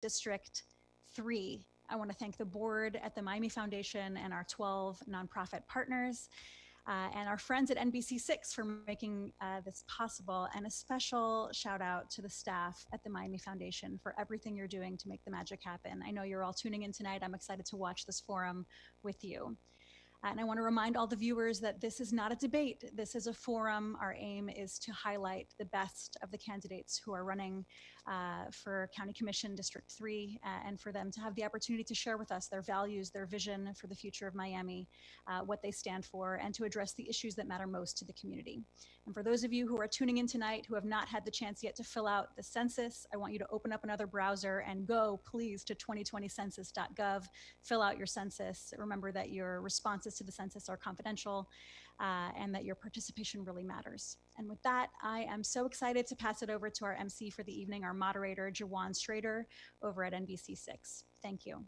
District 3. I want to thank the board at the Miami Foundation and our 12 nonprofit partners and our friends at NBC6 for making this possible, and a special shout out to the staff at the Miami Foundation for everything you're doing to make the magic happen. I know you're all tuning in tonight. I'm excited to watch this forum with you. And I want to remind all the viewers that this is not a debate. This is a forum. Our aim is to highlight the best of the candidates who are running for County Commission District 3, and for them to have the opportunity to share with us their values, their vision for the future of Miami, what they stand for, and to address the issues that matter most to the community. And for those of you who are tuning in tonight who have not had the chance yet to fill out the census, I want you to open up another browser and go, please, to 2020census.gov, fill out your census. Remember that your responses to the census are confidential, and that your participation really matters. And with that, I am so excited to pass it over to our MC for the evening, our moderator, Jawan Schrader, over at NBC6. Thank you.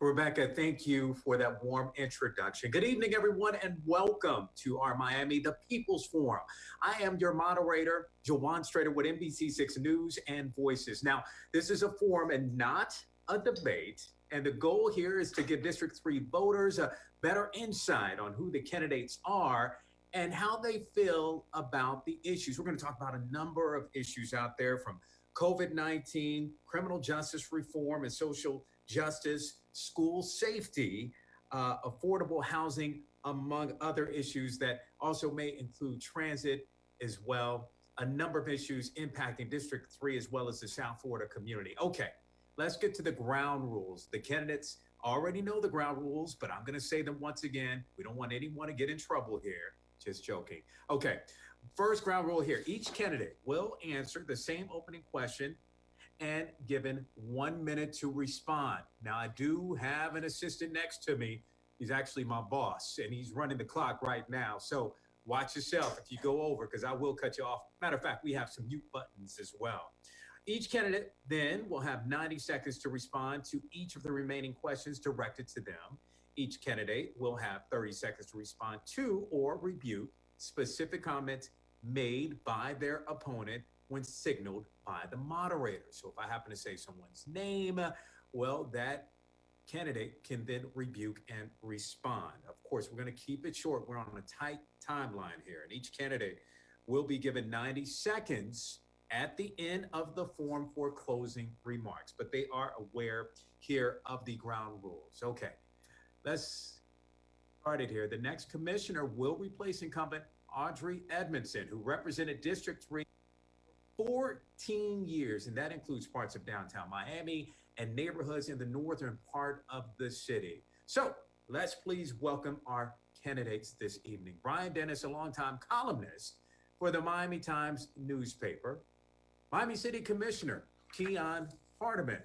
Rebecca, thank you for that warm introduction. Good evening, everyone, and welcome to our Miami The People's Forum. I am your moderator, Jawan Strader with NBC6 News and Voices. Now, this is a forum and not a debate, and the goal here is to give District 3 voters a better insight on who the candidates are and how they feel about the issues. We're going to talk about a number of issues out there, from COVID-19, criminal justice reform and social justice, school safety, affordable housing, among other issues that also may include transit as well. A number of issues impacting District 3 as well as the South Florida community. Okay, let's get to the ground rules. The candidates already know the ground rules, but I'm going to say them once again. We don't want anyone to get in trouble here. Just joking. Okay, first ground rule here. Each candidate will answer the same opening question and given 1 minute to respond. Now, I do have an assistant next to me. He's actually my boss, and he's running the clock right now. So watch yourself if you go over, because I will cut you off. Matter of fact, we have some mute buttons as well. Each candidate then will have 90 seconds to respond to each of the remaining questions directed to them. Each candidate will have 30 seconds to respond to or rebuke specific comments made by their opponent when signaled by the moderator. So if I happen to say someone's name, well, that candidate can then rebuke and respond. Of course, we're going to keep it short. We're on a tight timeline here, and each candidate will be given 90 seconds at the end of the forum for closing remarks, but they are aware here of the ground rules. Okay, let's start it here. The next commissioner will replace incumbent Audrey Edmondson, who represented District 3 14 years, and that includes parts of downtown Miami and neighborhoods in the northern part of the city. So let's please welcome our candidates this evening. Brian Dennis, a longtime columnist for the Miami Times newspaper. Miami City Commissioner Keon Hardiman.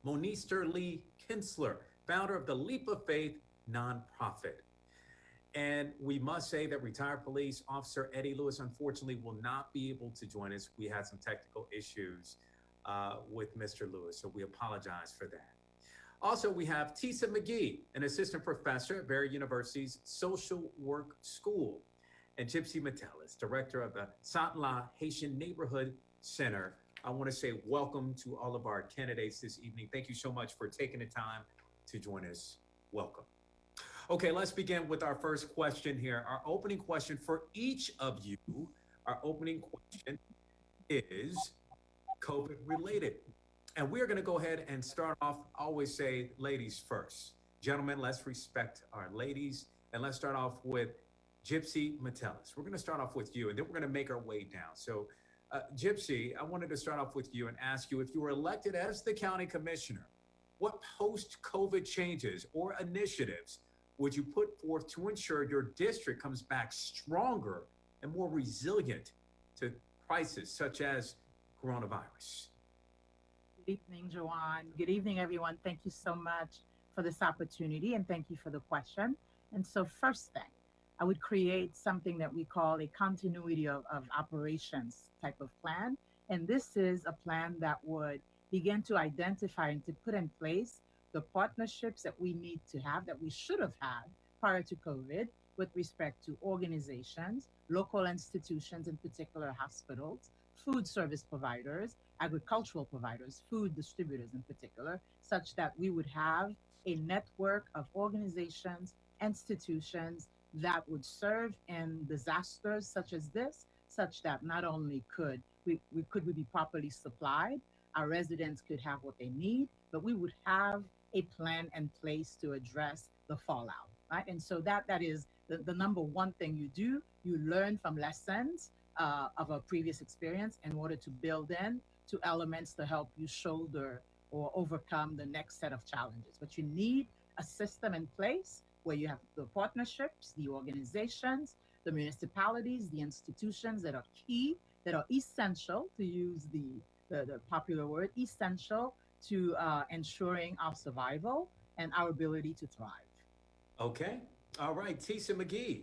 Monister Lee Kinsler, founder of the Leap of Faith nonprofit. And we must say that retired police officer Eddie Lewis, unfortunately, will not be able to join us. We had some technical issues with Mr. Lewis, so we apologize for that. Also, we have Tisa McGee, an assistant professor at Barry University's Social Work School, and Gypsy Metellus, director of the Satla Haitian Neighborhood Center. I want to say welcome to all of our candidates this evening. Thank you so much for taking the time to join us. Welcome. Okay, let's begin with our first question here. Our opening question for each of you, our opening question is COVID related. And we're going to go ahead and start off, I always say ladies first. Gentlemen, let's respect our ladies. And let's start off with Gypsy Metellus. We're going to start off with you, and then we're going to make our way down. So, Gypsy, I wanted to start off with you and ask you, if you were elected as the county commissioner, what post-COVID changes or initiatives would you put forth to ensure your district comes back stronger and more resilient to crises such as coronavirus? Good evening, Joanne. Good evening, everyone. Thank you so much for this opportunity, and thank you for the question. And so first thing, I would create something that we call a continuity of operations type of plan. And this is a plan that would begin to identify and to put in place the partnerships that we need to have, that we should have had prior to COVID, with respect to organizations, local institutions, in particular hospitals, food service providers, agricultural providers, food distributors in particular, such that we would have a network of organizations, institutions that would serve in disasters such as this, such that not only could we be properly supplied, our residents could have what they need, but we would have a plan in place to address the fallout, right? And so that is the number one thing you do. You learn from lessons of a previous experience in order to build in to elements to help you shoulder or overcome the next set of challenges. But you need a system in place where you have the partnerships, the organizations, the municipalities, the institutions that are key, that are essential, to use the popular word, essential to ensuring our survival and our ability to thrive. Okay. All right. Tisa McGee,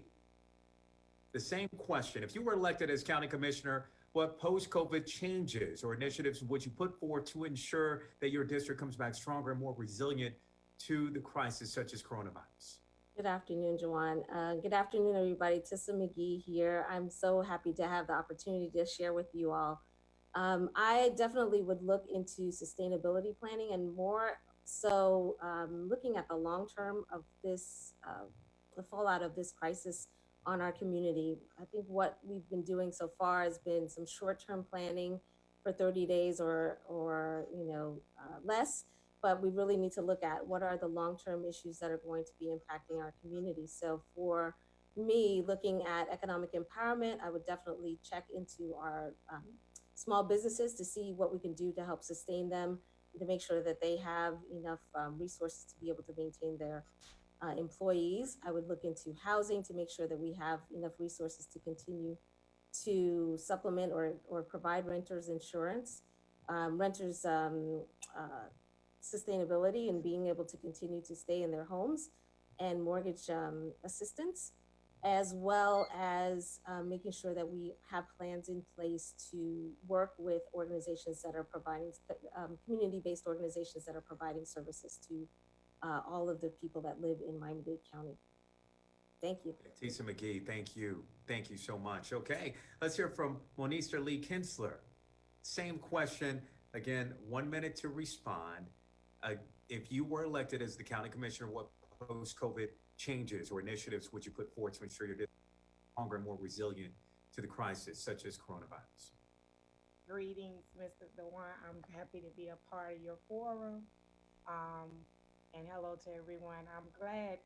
the same question. If you were elected as county commissioner, what post-COVID changes or initiatives would you put forward to ensure that your district comes back stronger and more resilient to the crisis such as coronavirus? Good afternoon, Jawan. Good afternoon, everybody. Tissa McGee here. I'm so happy to have the opportunity to share with you all. I definitely would look into sustainability planning, and more so looking at the long term of this, the fallout of this crisis on our community. I think what we've been doing so far has been some short-term planning for 30 days or less, but we really need to look at what are the long-term issues that are going to be impacting our community. So for me, looking at economic empowerment, I would definitely check into our small businesses to see what we can do to help sustain them, to make sure that they have enough resources to be able to maintain their employees. I would look into housing to make sure that we have enough resources to continue to supplement or provide renters insurance, renters sustainability and being able to continue to stay in their homes, and mortgage assistance, as well as making sure that we have plans in place to work with organizations that are providing, community-based organizations that are providing services to all of the people that live in Miami-Dade County. Thank you. Tisa McGee, thank you. Thank you so much. Okay, let's hear from Monister Lee Kinsler. Same question. Again, 1 minute to respond. If you were elected as the county commissioner, what post-COVID changes or initiatives would you put forward to ensure your district is stronger and more resilient to the crisis, such as coronavirus? Greetings, Mr. Dewan. I'm happy to be a part of your forum. And hello to everyone. I'm glad.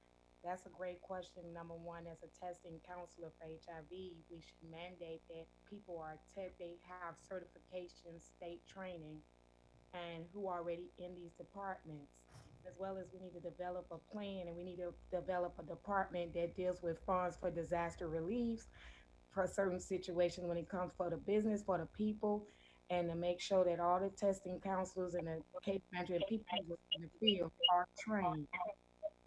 That's a great question. Number one, as a testing counselor for HIV, we should mandate that people they have certification, state training, and who are already in these departments, as well as we need to develop a plan, and we need to develop a department that deals with funds for disaster reliefs for certain situations when it comes for the business, for the people, and to make sure that all the testing counselors and the case manager and people in the field are trained.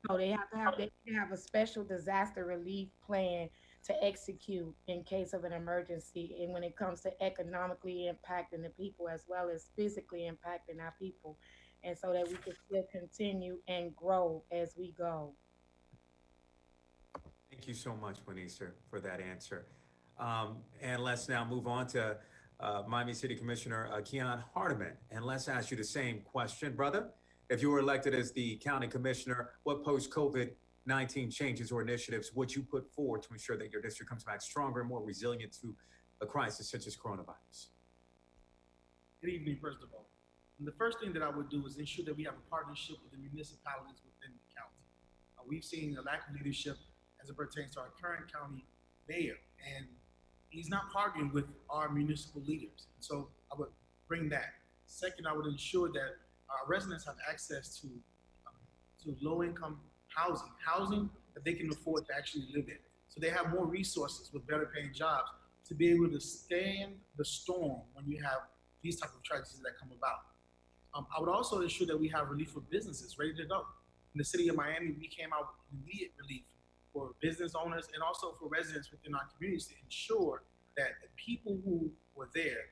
So they have a special disaster relief plan to execute in case of an emergency, and when it comes to economically impacting the people as well as physically impacting our people, and so that we can still continue and grow as we go. Thank you so much, Monister, for that answer. And let's now move on to Miami City Commissioner Keon Hardeman, and let's ask you the same question, brother. If you were elected as the county commissioner, what post-COVID-19 changes or initiatives would you put forward to ensure that your district comes back stronger and more resilient to a crisis such as coronavirus? Good evening, first of all. And the first thing that I would do is ensure that we have a partnership with the municipalities within the county. We've seen a lack of leadership as it pertains to our current county mayor, and he's not partnering with our municipal leaders. So I would bring that. Second, I would ensure that our residents have access to low-income housing that they can afford to actually live in. So they have more resources with better paying jobs to be able to stand the storm when you have these type of tragedies that come about. I would also ensure that we have relief for businesses ready to go. In the city of Miami, we came out with immediate relief for business owners and also for residents within our communities to ensure that the people who were there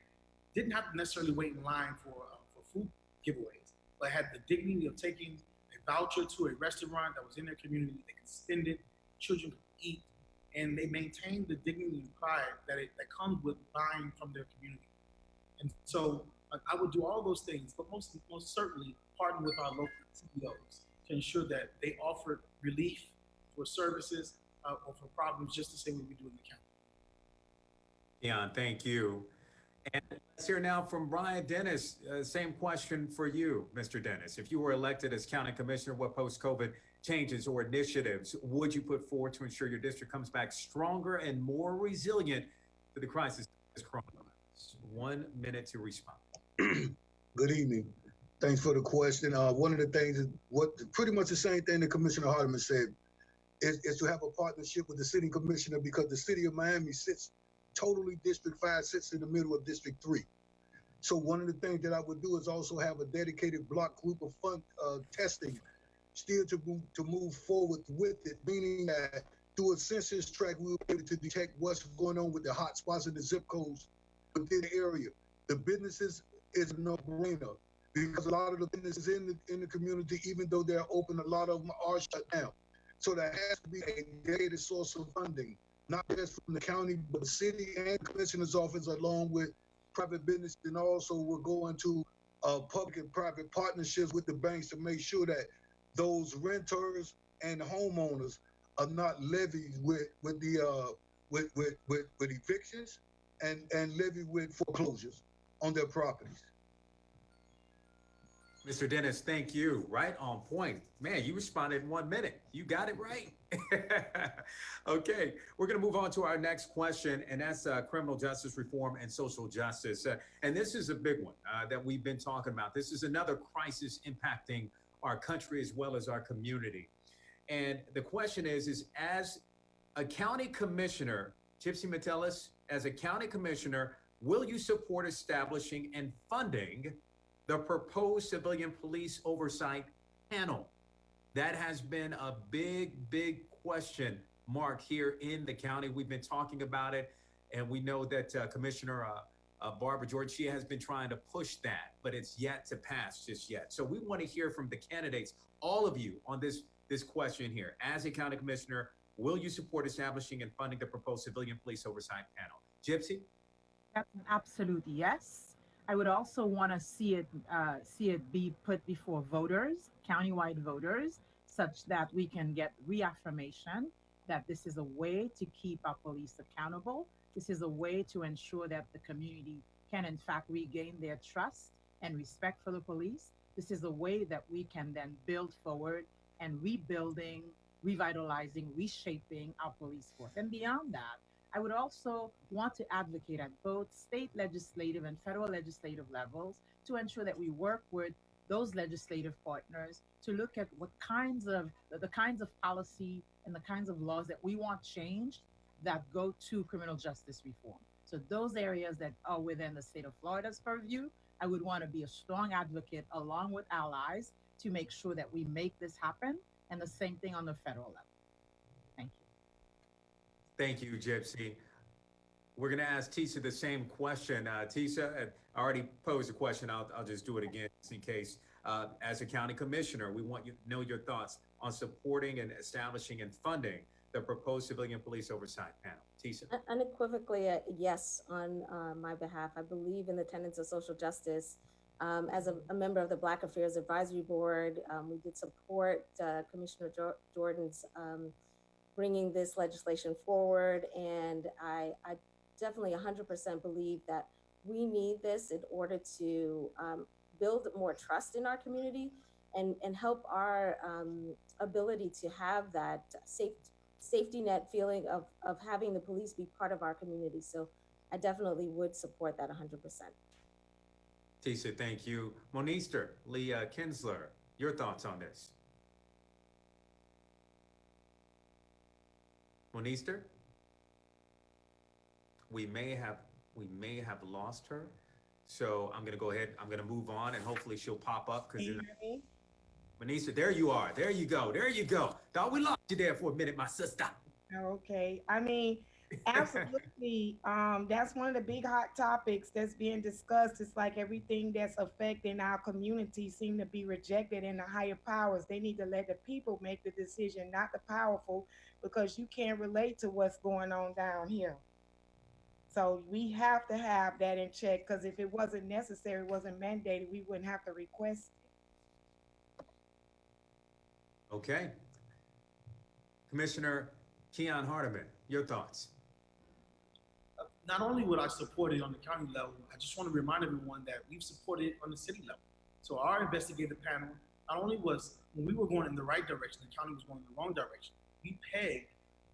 didn't have to necessarily wait in line for food giveaways, but had the dignity of taking a voucher to a restaurant that was in their community. They could spend it, children could eat, and they maintained the dignity and pride that comes with buying from their community. And so I would do all those things, but most certainly partner with our local CEOs to ensure that they offer relief for services or for problems just the same way we do in the county. Dion, thank you. And let's hear now from Brian Dennis. Same question for you, Mr. Dennis. If you were elected as county commissioner, what post-COVID changes or initiatives would you put forward to ensure your district comes back stronger and more resilient to the crisis of coronavirus? 1 minute to respond. Good evening. Thanks for the question. One of the things is pretty much the same thing that Commissioner Hardeman said is to have a partnership with the city commissioner, because the city of Miami sits totally District 5 sits in the middle of District 3. So one of the things that I would do is also have a dedicated block group of testing still to move forward with it, meaning that through a census tract, we'll be able to detect what's going on with the hot spots and the zip codes within the area. The businesses is a no-brainer, because a lot of the businesses in the community, even though they're open, a lot of them are shut down. So there has to be a dedicated source of funding, not just from the county, but the city and commissioner's office, along with private business, and also we're going to public and private partnerships with the banks to make sure that those renters and homeowners are not levied with evictions and levied with foreclosures on their properties. Mr. Dennis, thank you. Right on point. Man, you responded in 1 minute. You got it right. Okay, we're going to move on to our next question, and that's criminal justice reform and social justice. And this is a big one that we've been talking about. This is another crisis impacting our country as well as our community. And the question is as a county commissioner, Gypsy Metellus, as a county commissioner, will you support establishing and funding the proposed civilian police oversight panel? That has been a big question mark here in the county. We've been talking about it, and we know that Commissioner Barbara George, she has been trying to push that, but it's yet to pass just yet. So we want to hear from the candidates, all of you, on this question here. As a county commissioner, will you support establishing and funding the proposed civilian police oversight panel? Gypsy? That's an absolute yes. I would also want to see it be put before voters, countywide voters, such that we can get reaffirmation that this is a way to keep our police accountable. This is a way to ensure that the community can in fact regain their trust and respect for the police. This is a way that we can then build forward and rebuilding, revitalizing, reshaping our police force. And beyond that, I would also want to advocate at both state legislative and federal legislative levels to ensure that we work with those legislative partners to look at what kinds of the kinds of policy and the kinds of laws that we want changed that go to criminal justice reform. So those areas that are within the state of Florida's purview, I would want to be a strong advocate along with allies to make sure that we make this happen, and the same thing on the federal level. Thank you. Thank you, Gypsy. We're going to ask Tisa the same question. Tisa, I already posed a question. I'll just do it again just in case. As a county commissioner, we want you to know your thoughts on supporting and establishing and funding the proposed civilian police oversight panel. Tisa? Unequivocally, a yes on my behalf. I believe in the tenets of social justice. As a member of the Black Affairs Advisory Board, we did support Commissioner Jordan's bringing this legislation forward, and I definitely 100% believe that we need this in order to build more trust in our community and help our ability to have that safety net feeling of having the police be part of our community. So I definitely would support that 100%. Tisa, thank you. Monister, Leah Kinsler, your thoughts on this? Monister? We may have lost her. So I'm gonna go ahead, I'm gonna move on, and hopefully she'll pop up. Can you hear me? Monister, there you are. There you go. There you go. Thought we lost you there for a minute, my sister. Okay. I mean, Absolutely. That's one of the big hot topics that's being discussed. It's like everything that's affecting our community seem to be rejected in the higher powers. They need to let the people make the decision, not the powerful, because you can't relate to what's going on down here. So we have to have that in check because if it wasn't necessary, wasn't mandated, we wouldn't have to request it. Okay. Commissioner Keon Hardiman, your thoughts? Not only would I support it on the county level, I just want to remind everyone that we've supported it on the city level. So our investigative panel not only was, when we were going in the right direction, the county was going in the wrong direction. We pegged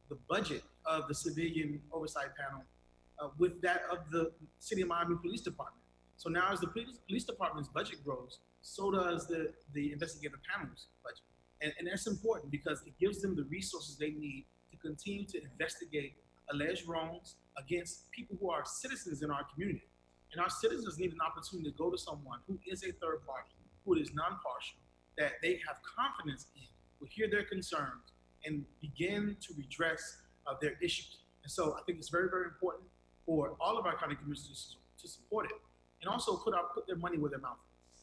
the budget of the civilian oversight panel with that of the City of Miami Police Department. So now as the police department's budget grows, so does the investigative panel's budget. And that's important because it gives them the resources they need to continue to investigate alleged wrongs against people who are citizens in our community. And our citizens need an opportunity to go to someone who is a third party, who is non-partial, that they have confidence in, will hear their concerns, and begin to redress their issues. And so I think it's very, very important for all of our county commissioners to support it and also put their money where their mouth is.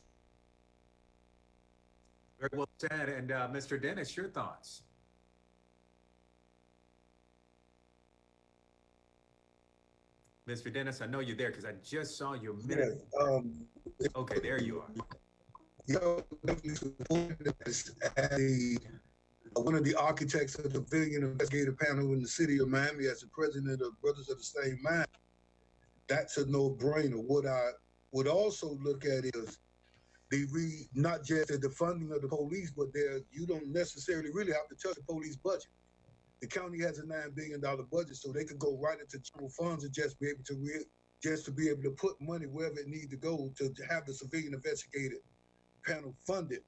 Very well said. And Mr. Dennis, your thoughts? Mr. Dennis, I know you're there because I just saw your minute. Yes, Okay, there you are. yeah, definitely supported this as one of the architects of the civilian investigative panel in the city of Miami as the president of Brothers of the Same Mind. That's a no-brainer. What I would also look at is not just the funding of the police, but you don't necessarily really have to touch the police budget. The county has a $9 billion budget, so they could go right into general funds and just be able to put money wherever it needs to go to have the civilian investigative panel funded.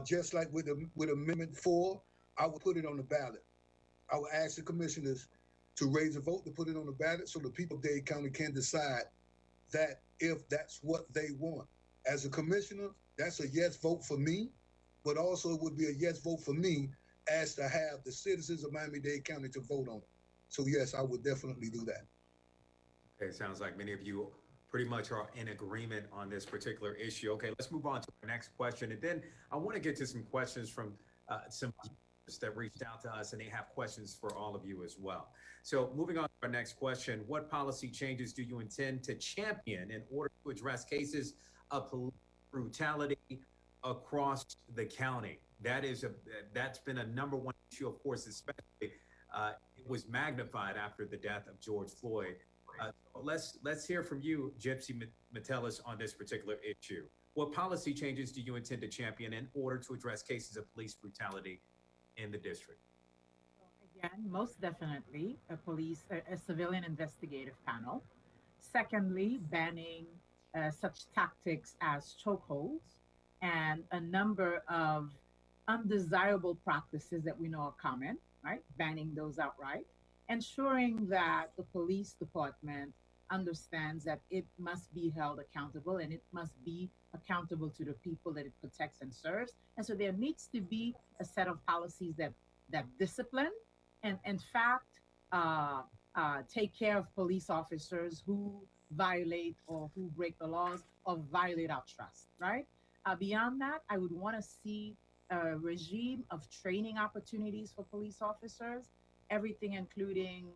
Just like with Amendment 4, I would put it on the ballot. I would ask the commissioners to raise a vote to put it on the ballot so the people of Dade County can decide that if that's what they want. As a commissioner, that's a yes vote for me, but also it would be a yes vote for me as to have the citizens of Miami-Dade County to vote on it. So yes, I would definitely do that. Okay, sounds like many of you pretty much are in agreement on this particular issue. Okay, let's move on to our next question. And then I want to get to some questions from some viewers that reached out to us, and they have questions for all of you as well. So moving on to our next question, what policy changes do you intend to champion in order to address cases of police brutality across the county? That's been a number one issue, of course, especially it was magnified after the death of George Floyd. Let's hear from you, Gypsy Metellus, on this particular issue. What policy changes do you intend to champion in order to address cases of police brutality in the district? Again, most definitely a civilian investigative panel. Secondly, banning such tactics as chokeholds and a number of undesirable practices that we know are common, right? Banning those outright. Ensuring that the police department understands that it must be held accountable and it must be accountable to the people that it protects and serves. And so there needs to be a set of policies that discipline and, in fact, take care of police officers who violate or who break the laws or violate our trust, right? Beyond that, I would want to see a regime of training opportunities for police officers, everything including,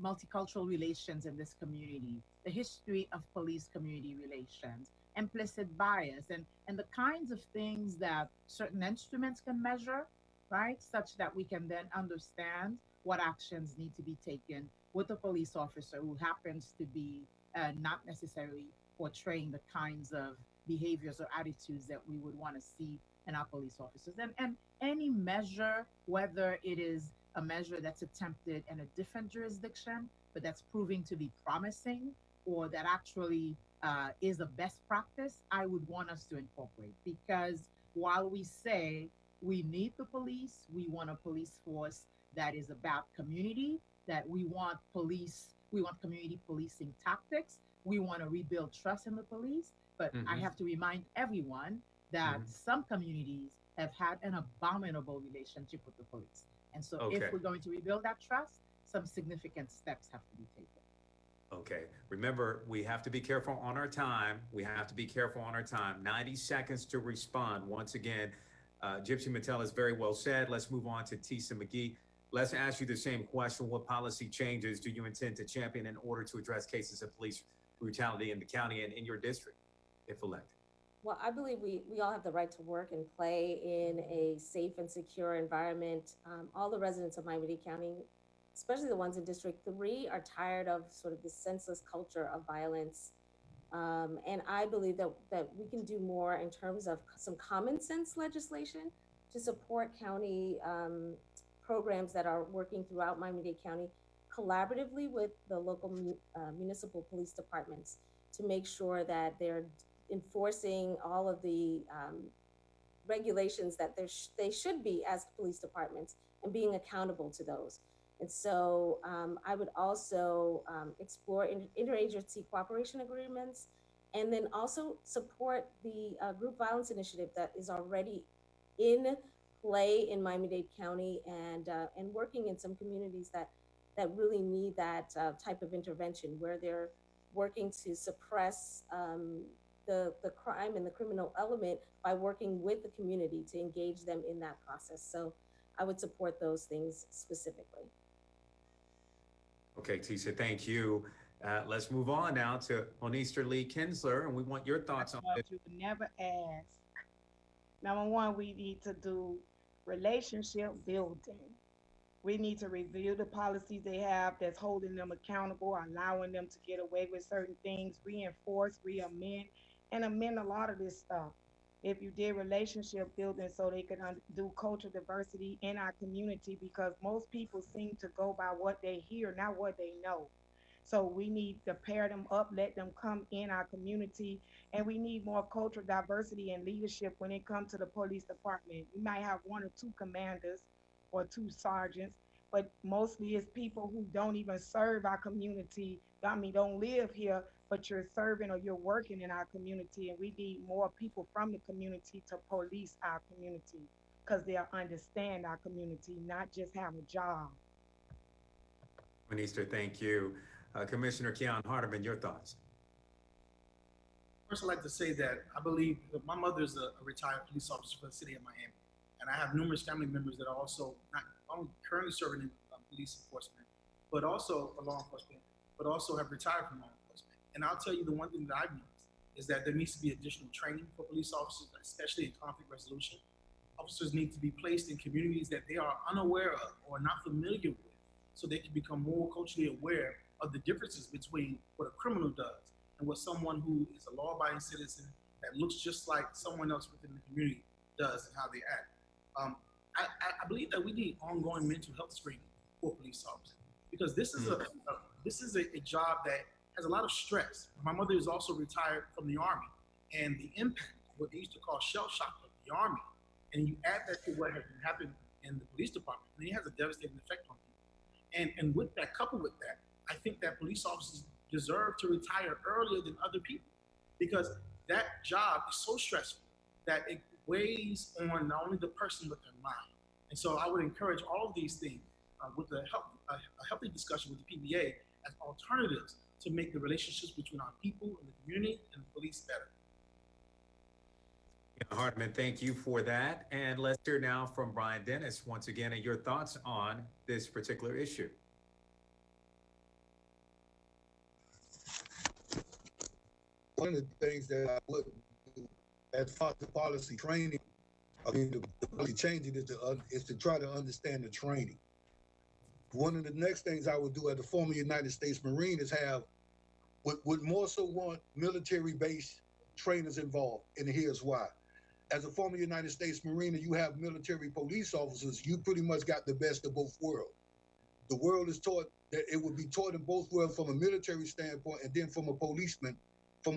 multicultural relations in this community, the history of police-community relations, implicit bias, and the kinds of things that certain instruments can measure, right? Such that we can then understand what actions need to be taken with a police officer who happens to be not necessarily portraying the kinds of behaviors or attitudes that we would want to see in our police officers. And any measure, whether it is a measure that's attempted in a different jurisdiction, but that's proving to be promising, or that actually is a best practice, I would want us to incorporate. Because while we say we need the police, we want a police force that is about community, that we want community policing tactics, we want to rebuild trust in the police. But I have to remind everyone that some communities have had an abominable relationship with the police. And so Okay. if we're going to rebuild that trust, some significant steps have to be taken. Okay. Remember, we have to be careful on our time. 90 seconds to respond. Once again, Gypsy Mattel has very well said. Let's move on to Tisa McGee. Let's ask you the same question. What policy changes do you intend to champion in order to address cases of police brutality in the county and in your district, if elected? Well, I believe we all have the right to work and play in a safe and secure environment. All the residents of Miami-Dade County, especially the ones in District 3, are tired of sort of this senseless culture of violence. And I believe that we can do more in terms of some common sense legislation to support county programs that are working throughout Miami-Dade County collaboratively with the local municipal police departments to make sure that they're enforcing all of the regulations that they should be as police departments and being accountable to those. And so I would also explore interagency cooperation agreements, and then also support the group violence initiative that is already in play in Miami-Dade County, and working in some communities that really need that type of intervention, where they're working to suppress the crime and the criminal element by working with the community to engage them in that process. So I would support those things specifically. Okay, Tisa, thank you. Let's move on now to Monister Lee Kinsler, and we want your thoughts on this. You would never ask. Number one, we need to do relationship building. We need to review the policies they have that's holding them accountable, allowing them to get away with certain things, reinforce, re-amend, and amend a lot of this stuff. If you did relationship building so they could do cultural diversity in our community, because most people seem to go by what they hear, not what they know. So we need to pair them up, let them come in our community, and we need more cultural diversity and leadership when it comes to the police department. We might have 1 or 2 commanders or 2 sergeants, but mostly it's people who don't even serve our community. I mean, don't live here, but you're serving or you're working in our community, and we need more people from the community to police our community, because they'll understand our community, not just have a job. Minister, thank you. Commissioner Keon Hardeman, your thoughts? First, I'd like to say that I believe that my mother's a retired police officer for the city of Miami, and I have numerous family members that are also not only currently serving in police enforcement, but also law enforcement, but also have retired from law enforcement. And I'll tell you the one thing that I've noticed is that there needs to be additional training for police officers, especially in conflict resolution. Officers need to be placed in communities that they are unaware of or not familiar with, so they can become more culturally aware of the differences between what a criminal does and what someone who is a law-abiding citizen that looks just like someone else within the community does and how they act. I believe that we need ongoing mental health screening for police officers, because this is a job that has a lot of stress. My mother is also retired from the Army, and the impact of what they used to call shell shock of the Army, and you add that to what has been happening in the police department, and it has a devastating effect on people. And with that, coupled with that, I think that police officers deserve to retire earlier than other people, because that job is so stressful that it weighs on not only the person but their mind. And so I would encourage all of these things with a healthy discussion with the PBA as alternatives to make the relationships between our people and the community and the police better. Hardeman, thank you for that. And let's hear now from Brian Dennis once again and your thoughts on this particular issue. One of the things that I would do as far as the policy training, I mean, the policy changing is to try to understand the training. One of the next things I would do as a former United States Marine is would more so want military-based trainers involved, and here's why. As a former United States Marine and you have military police officers, you pretty much got the best of both worlds. The world is taught that it would be taught in both worlds from a military standpoint and then from a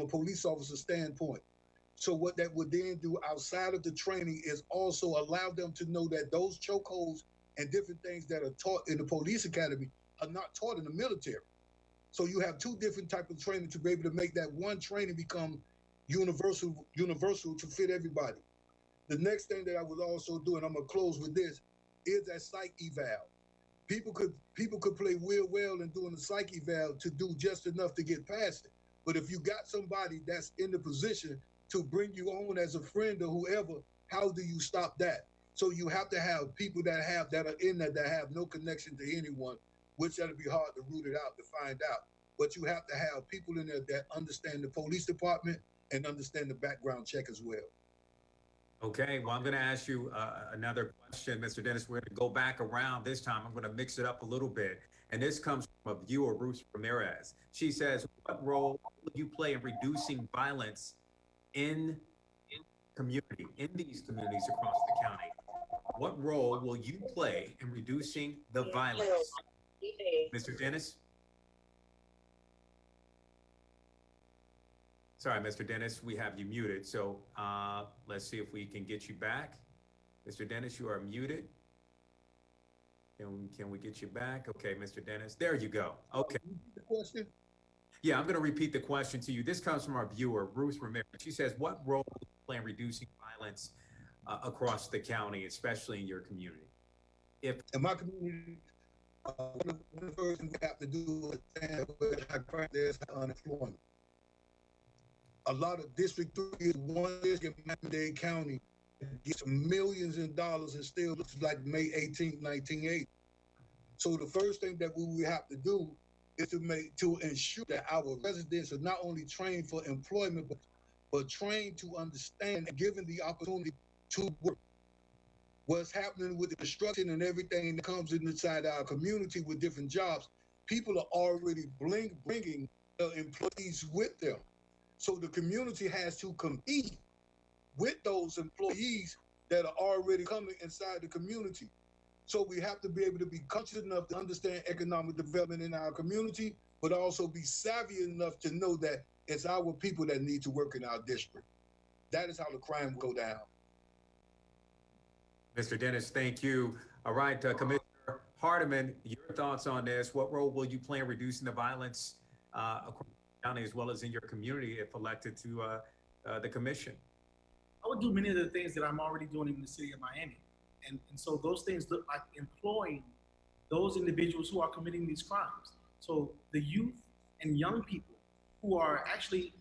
police officer standpoint. So what that would then do outside of the training is also allow them to know that those chokeholds and different things that are taught in the police academy are not taught in the military. So you have 2 different types of training to be able to make that one training become universal to fit everybody. The next thing that I would also do, and I'm gonna close with this, is that psych eval. People could play real well in doing the psych eval to do just enough to get past it. But if you got somebody that's in the position to bring you on as a friend or whoever, how do you stop that? So you have to have people that are in there that have no connection to anyone, which that'll be hard to root it out to find out. But you have to have people in there that understand the police department and understand the background check as well. Okay, well, I'm going to ask you another question, Mr. Dennis. We're going to go back around this time. I'm going to mix it up a little bit. And this comes from a viewer, Ruth Ramirez. She says, what role will you play in reducing violence in these communities across the county? What role will you play in reducing the violence? Mr. Dennis? Sorry, Mr. Dennis, we have you muted. So let's see if we can get you back. Mr. Dennis, you are muted. Can we get you back? Okay, Mr. Dennis, there you go. Okay. The question? Yeah, I'm going to repeat the question to you. This comes from our viewer, Ruth Ramirez. She says, what role will you play in reducing violence across the county, especially in your community? In my community, one of the first things we have to do is stand with how there's unemployment. A lot of District 3 is one district in Miami-Dade County gets millions in dollars and still looks like May 18th, 1980. So the first thing that we have to do is to ensure that our residents are not only trained for employment, but trained to understand and given the opportunity to work. What's happening with the construction and everything that comes inside our community with different jobs, people are already bringing employees with them. So the community has to compete with those employees that are already coming inside the community. So we have to be able to be conscious enough to understand economic development in our community, but also be savvy enough to know that it's our people that need to work in our district. That is how the crime will go down. Mr. Dennis, thank you. All right, Commissioner Hardiman, your thoughts on this. What role will you play in reducing the violence across the county as well as in your community if elected to the commission? I would do many of the things that I'm already doing in the city of Miami. And so those things look like employing those individuals who are committing these crimes. So the youth and young people who are actually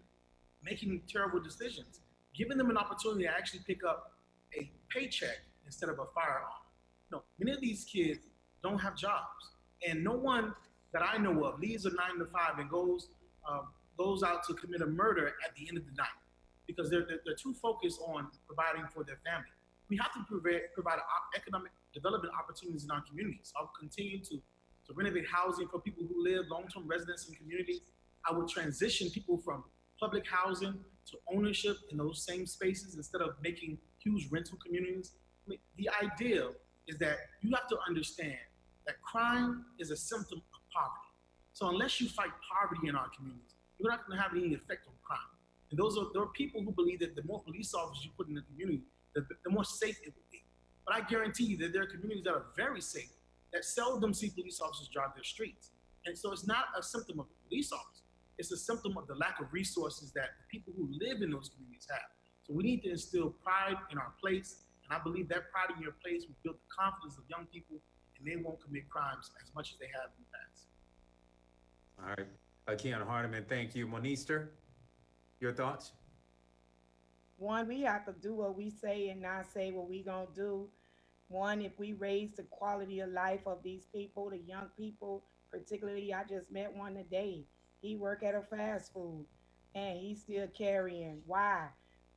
making terrible decisions, giving them an opportunity to actually pick up a paycheck instead of a firearm. You know, many of these kids don't have jobs, and no one that I know of leaves a 9 to 5 and goes out to commit a murder at the end of the night because they're too focused on providing for their family. We have to provide economic development opportunities in our communities. I'll continue to renovate housing for people who live long-term residents in communities. I would transition people from public housing to ownership in those same spaces instead of making huge rental communities. I mean, the idea is that you have to understand that crime is a symptom of poverty. So unless you fight poverty in our communities, you're not going to have any effect on crime. And there are people who believe that the more police officers you put in the community, the more safe it will be. But I guarantee you that there are communities that are very safe that seldom see police officers drive their streets. And so it's not a symptom of the police officer. It's a symptom of the lack of resources that the people who live in those communities have. So we need to instill pride in our place. And I believe that pride in your place will build the confidence of young people, and they won't commit crimes as much as they have in the past. All right. Keon Hardiman, thank you. Monister, your thoughts? One, we have to do what we say and not say what we gonna do. One, if we raise the quality of life of these people, the young people, particularly, I just met one today. He work at a fast food and he's still carrying. Why?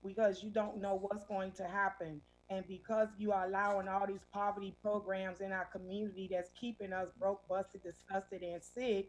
Because you don't know what's going to happen. And because you are allowing all these poverty programs in our community that's keeping us broke, busted, disgusted, and sick,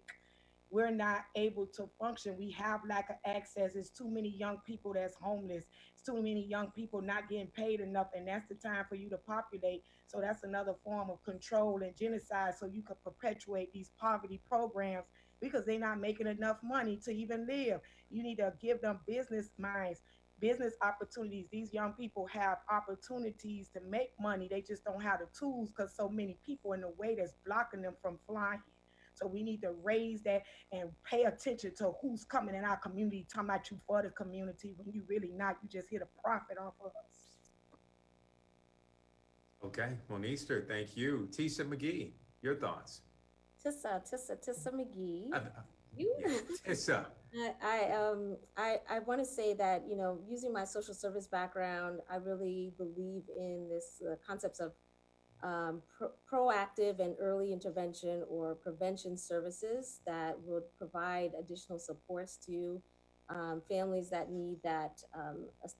we're not able to function. We have lack of access. There's too many young people that's homeless. It's too many young people not getting paid enough, and that's the time for you to populate. So that's another form of control and genocide, so you can perpetuate these poverty programs because they're not making enough money to even live. You need to give them business minds, business opportunities. These young people have opportunities to make money. They just don't have the tools because so many people in the way that's blocking them from flying. So we need to raise that and pay attention to who's coming in our community, talking about you for the community when you really not. You just hit a profit off of us. Okay, Monister, thank you. Tisa McGee, your thoughts? Tissa McGee. Uh, You. yeah, Tissa. I want to say that, you know, using my social service background, I really believe in this concepts of proactive and early intervention or prevention services that would provide additional supports to families that need that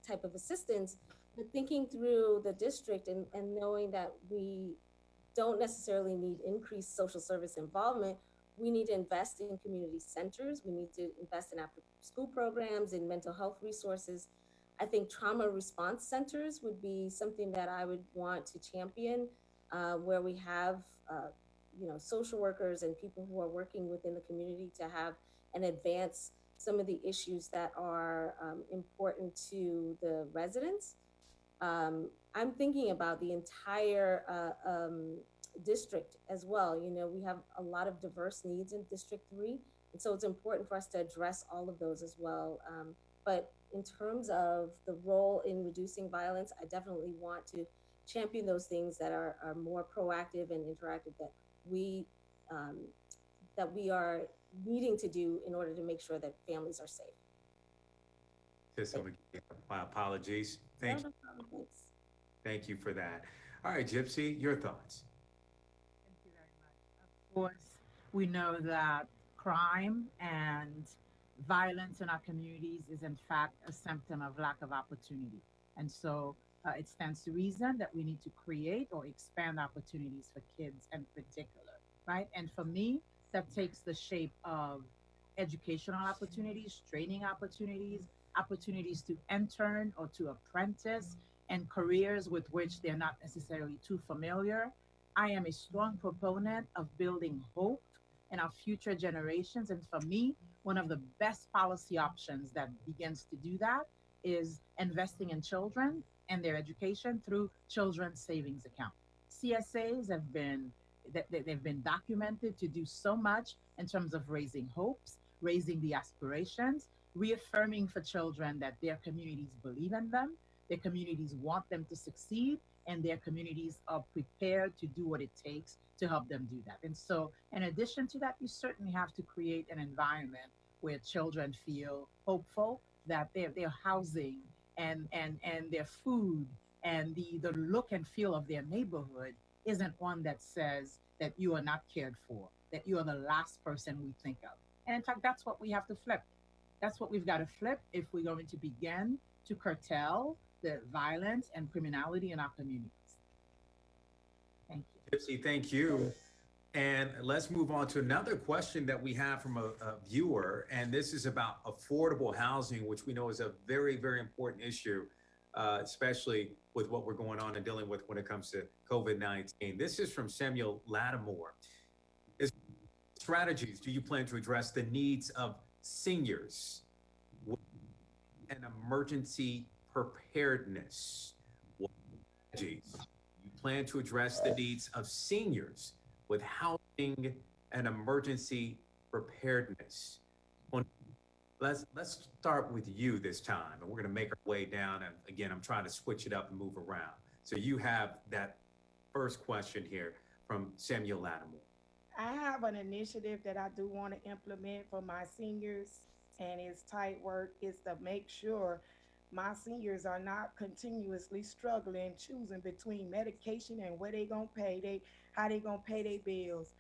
type of assistance. But thinking through the district and knowing that we don't necessarily need increased social service involvement. We need to invest in community centers. We need to invest in after school programs, in mental health resources. I think trauma response centers would be something that I would want to champion, where we have, you know, social workers and people who are working within the community to have and advance some of the issues that are important to the residents. I'm thinking about the entire district as well. You know, we have a lot of diverse needs in District 3, and so it's important for us to address all of those as well. But in terms of the role in reducing violence, I definitely want to champion those things that are more proactive and interactive um, that we are needing to do in order to make sure that families are safe. Tissa McGee, my apologies. Thank you. Thanks. Thank you for that. All right, Gypsy, your thoughts? Thank you very much. Of course, we know that crime and violence in our communities is in fact a symptom of lack of opportunity. And so it stands to reason that we need to create or expand opportunities for kids in particular, right? And for me, that takes the shape of educational opportunities, training opportunities, opportunities to intern or to apprentice, and careers with which they're not necessarily too familiar. I am a strong proponent of building hope in our future generations. And for me, one of the best policy options that begins to do that is investing in children and their education through children's savings account. CSAs have been they've been documented to do so much in terms of raising hopes, raising the aspirations, reaffirming for children that their communities believe in them, their communities want them to succeed, and their communities are prepared to do what it takes to help them do that. And so, in addition to that, you certainly have to create an environment where children feel hopeful that their housing and their food and the look and feel of their neighborhood isn't one that says that you are not cared for, that you are the last person we think of. And in fact, that's what we have to flip. That's what we've got to flip if we're going to begin to curtail the violence and criminality in our communities. Thank you. Gypsy, thank you. And let's move on to another question that we have from a viewer. And this is about affordable housing, which we know is a very, very important issue, especially with what we're going on and dealing with when it comes to COVID-19. This is from Samuel Lattimore. What strategies do you plan to address the needs of seniors and emergency preparedness? What strategies you plan to address the needs of seniors with housing and emergency preparedness? Let's start with you this time, and we're going to make our way down. And again, I'm trying to switch it up and move around. So you have that first question here from Samuel Lattimore. I have an initiative that I do want to implement for my seniors, and it's tight work, is to make sure my seniors are not continuously struggling, choosing between medication and where they gonna pay, how they gonna pay their bills.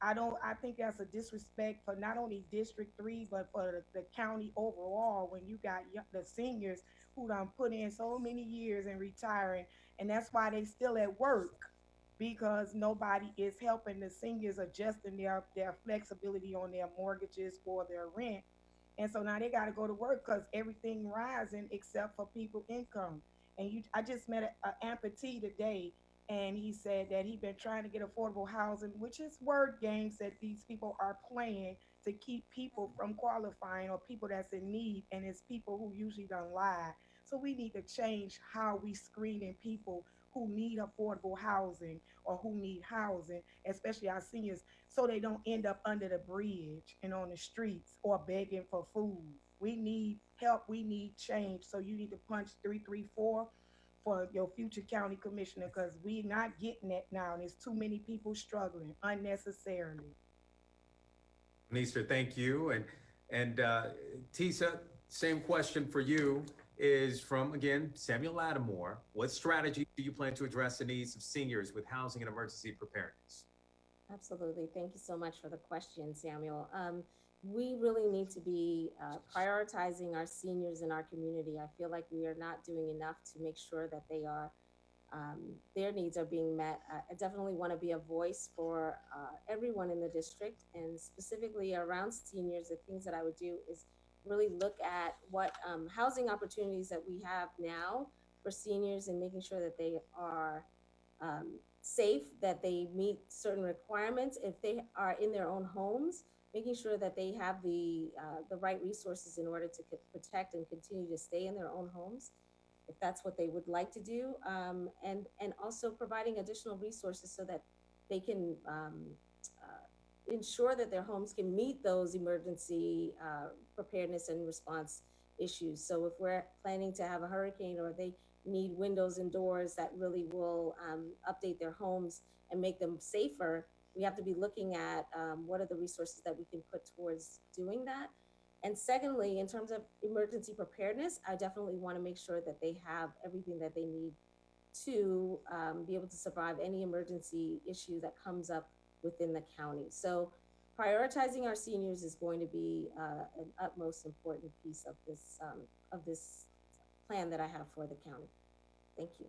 I think that's a disrespect for not only District 3, but for the county overall, when you got the seniors who done put in so many years and retiring, and that's why they still at work, because nobody is helping the seniors adjusting their flexibility on their mortgages or their rent. And so now they got to go to work because everything rising except for people income. And I just met an amputee today, and he said that he been trying to get affordable housing, which is word games that these people are playing to keep people from qualifying, or people that's in need, and it's people who usually don't lie. So we need to change how we screening people who need affordable housing or who need housing, especially our seniors, so they don't end up under the bridge and on the streets or begging for food. We need help. We need change. So you need to punch 334 for your future county commissioner, because we not getting that now, and there's too many people struggling unnecessarily. Nisha, thank you. And Tisa, same question for you is from, again, Samuel Lattimore. What strategy do you plan to address the needs of seniors with housing and emergency preparedness? Absolutely. Thank you so much for the question, Samuel. We really need to be prioritizing our seniors in our community. I feel like we are not doing enough to make sure that their needs are being met. I definitely want to be a voice for everyone in the district, and specifically around seniors. The things that I would do is really look at what housing opportunities that we have now for seniors, and making sure that they are safe, that they meet certain requirements. If they are in their own homes, making sure that they have the right resources in order to protect and continue to stay in their own homes, if that's what they would like to do, and also providing additional resources so that they can ensure that their homes can meet those emergency preparedness and response issues. So if we're planning to have a hurricane, or they need windows and doors that really will update their homes and make them safer, we have to be looking at what are the resources that we can put towards doing that. And secondly, in terms of emergency preparedness, I definitely want to make sure that they have everything that they need to be able to survive any emergency issue that comes up within the county. So prioritizing our seniors is going to be an utmost important piece of this plan that I have for the county. Thank you.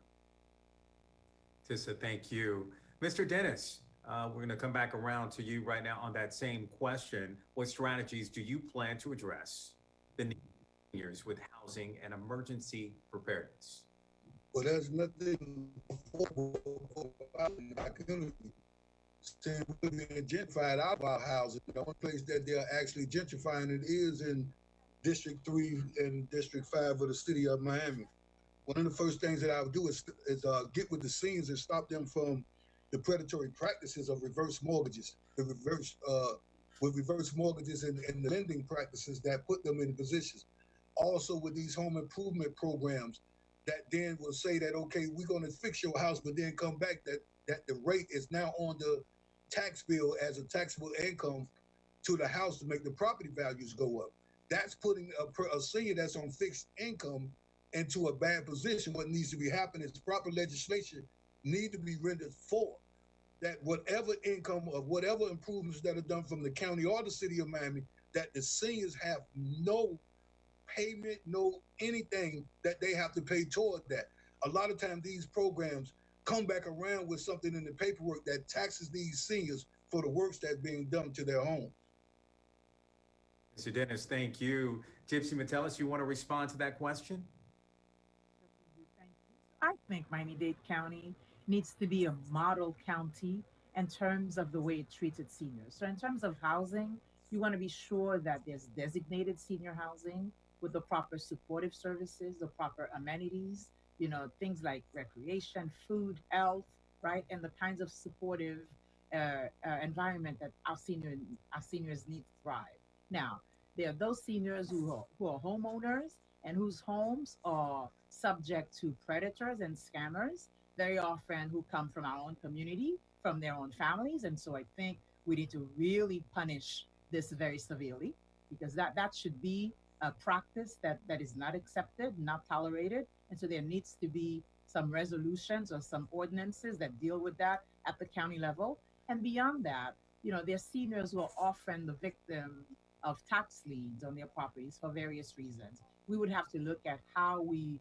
Tissa, thank you. Mr. Dennis, we're going to come back around to you right now on that same question. What strategies do you plan to address the needs of seniors with housing and emergency preparedness? Well, there's nothing I can saying we're being gentrified out of our housing. The only place that they're actually gentrifying it is in District 3 and District 5 of the city of Miami. One of the first things that I would do is get with the seniors and stop them from the predatory practices of reverse mortgages, with reverse mortgages and the lending practices that put them in positions. Also with these home improvement programs that then will say that, okay, we're going to fix your house, but then come back that the rate is now on the tax bill as a taxable income to the house to make the property values go up. That's putting a senior that's on fixed income into a bad position. What needs to be happening is proper legislation need to be rendered for that whatever income or whatever improvements that are done from the county or the city of Miami, that the seniors have no payment, no anything that they have to pay toward that. A lot of times these programs come back around with something in the paperwork that taxes these seniors for the works that's being done to their home. Mr. Dennis, thank you. Gypsy Metellus, you want to respond to that question? I think Miami-Dade County needs to be a model county in terms of the way it treats its seniors. So in terms of housing, you want to be sure that there's designated senior housing with the proper supportive services, the proper amenities, you know, things like recreation, food, health, right? And the kinds of supportive environment that our seniors need to thrive. Now, there are those seniors who are homeowners and whose homes are subject to predators and scammers, very often who come from our own community, from their own families. And so I think we need to really punish this very severely, because that should be a practice that is not accepted, not tolerated. And so there needs to be some resolutions or some ordinances that deal with that at the county level. And beyond that, you know, there are seniors who are often the victim of tax liens on their properties for various reasons. We would have to look at how we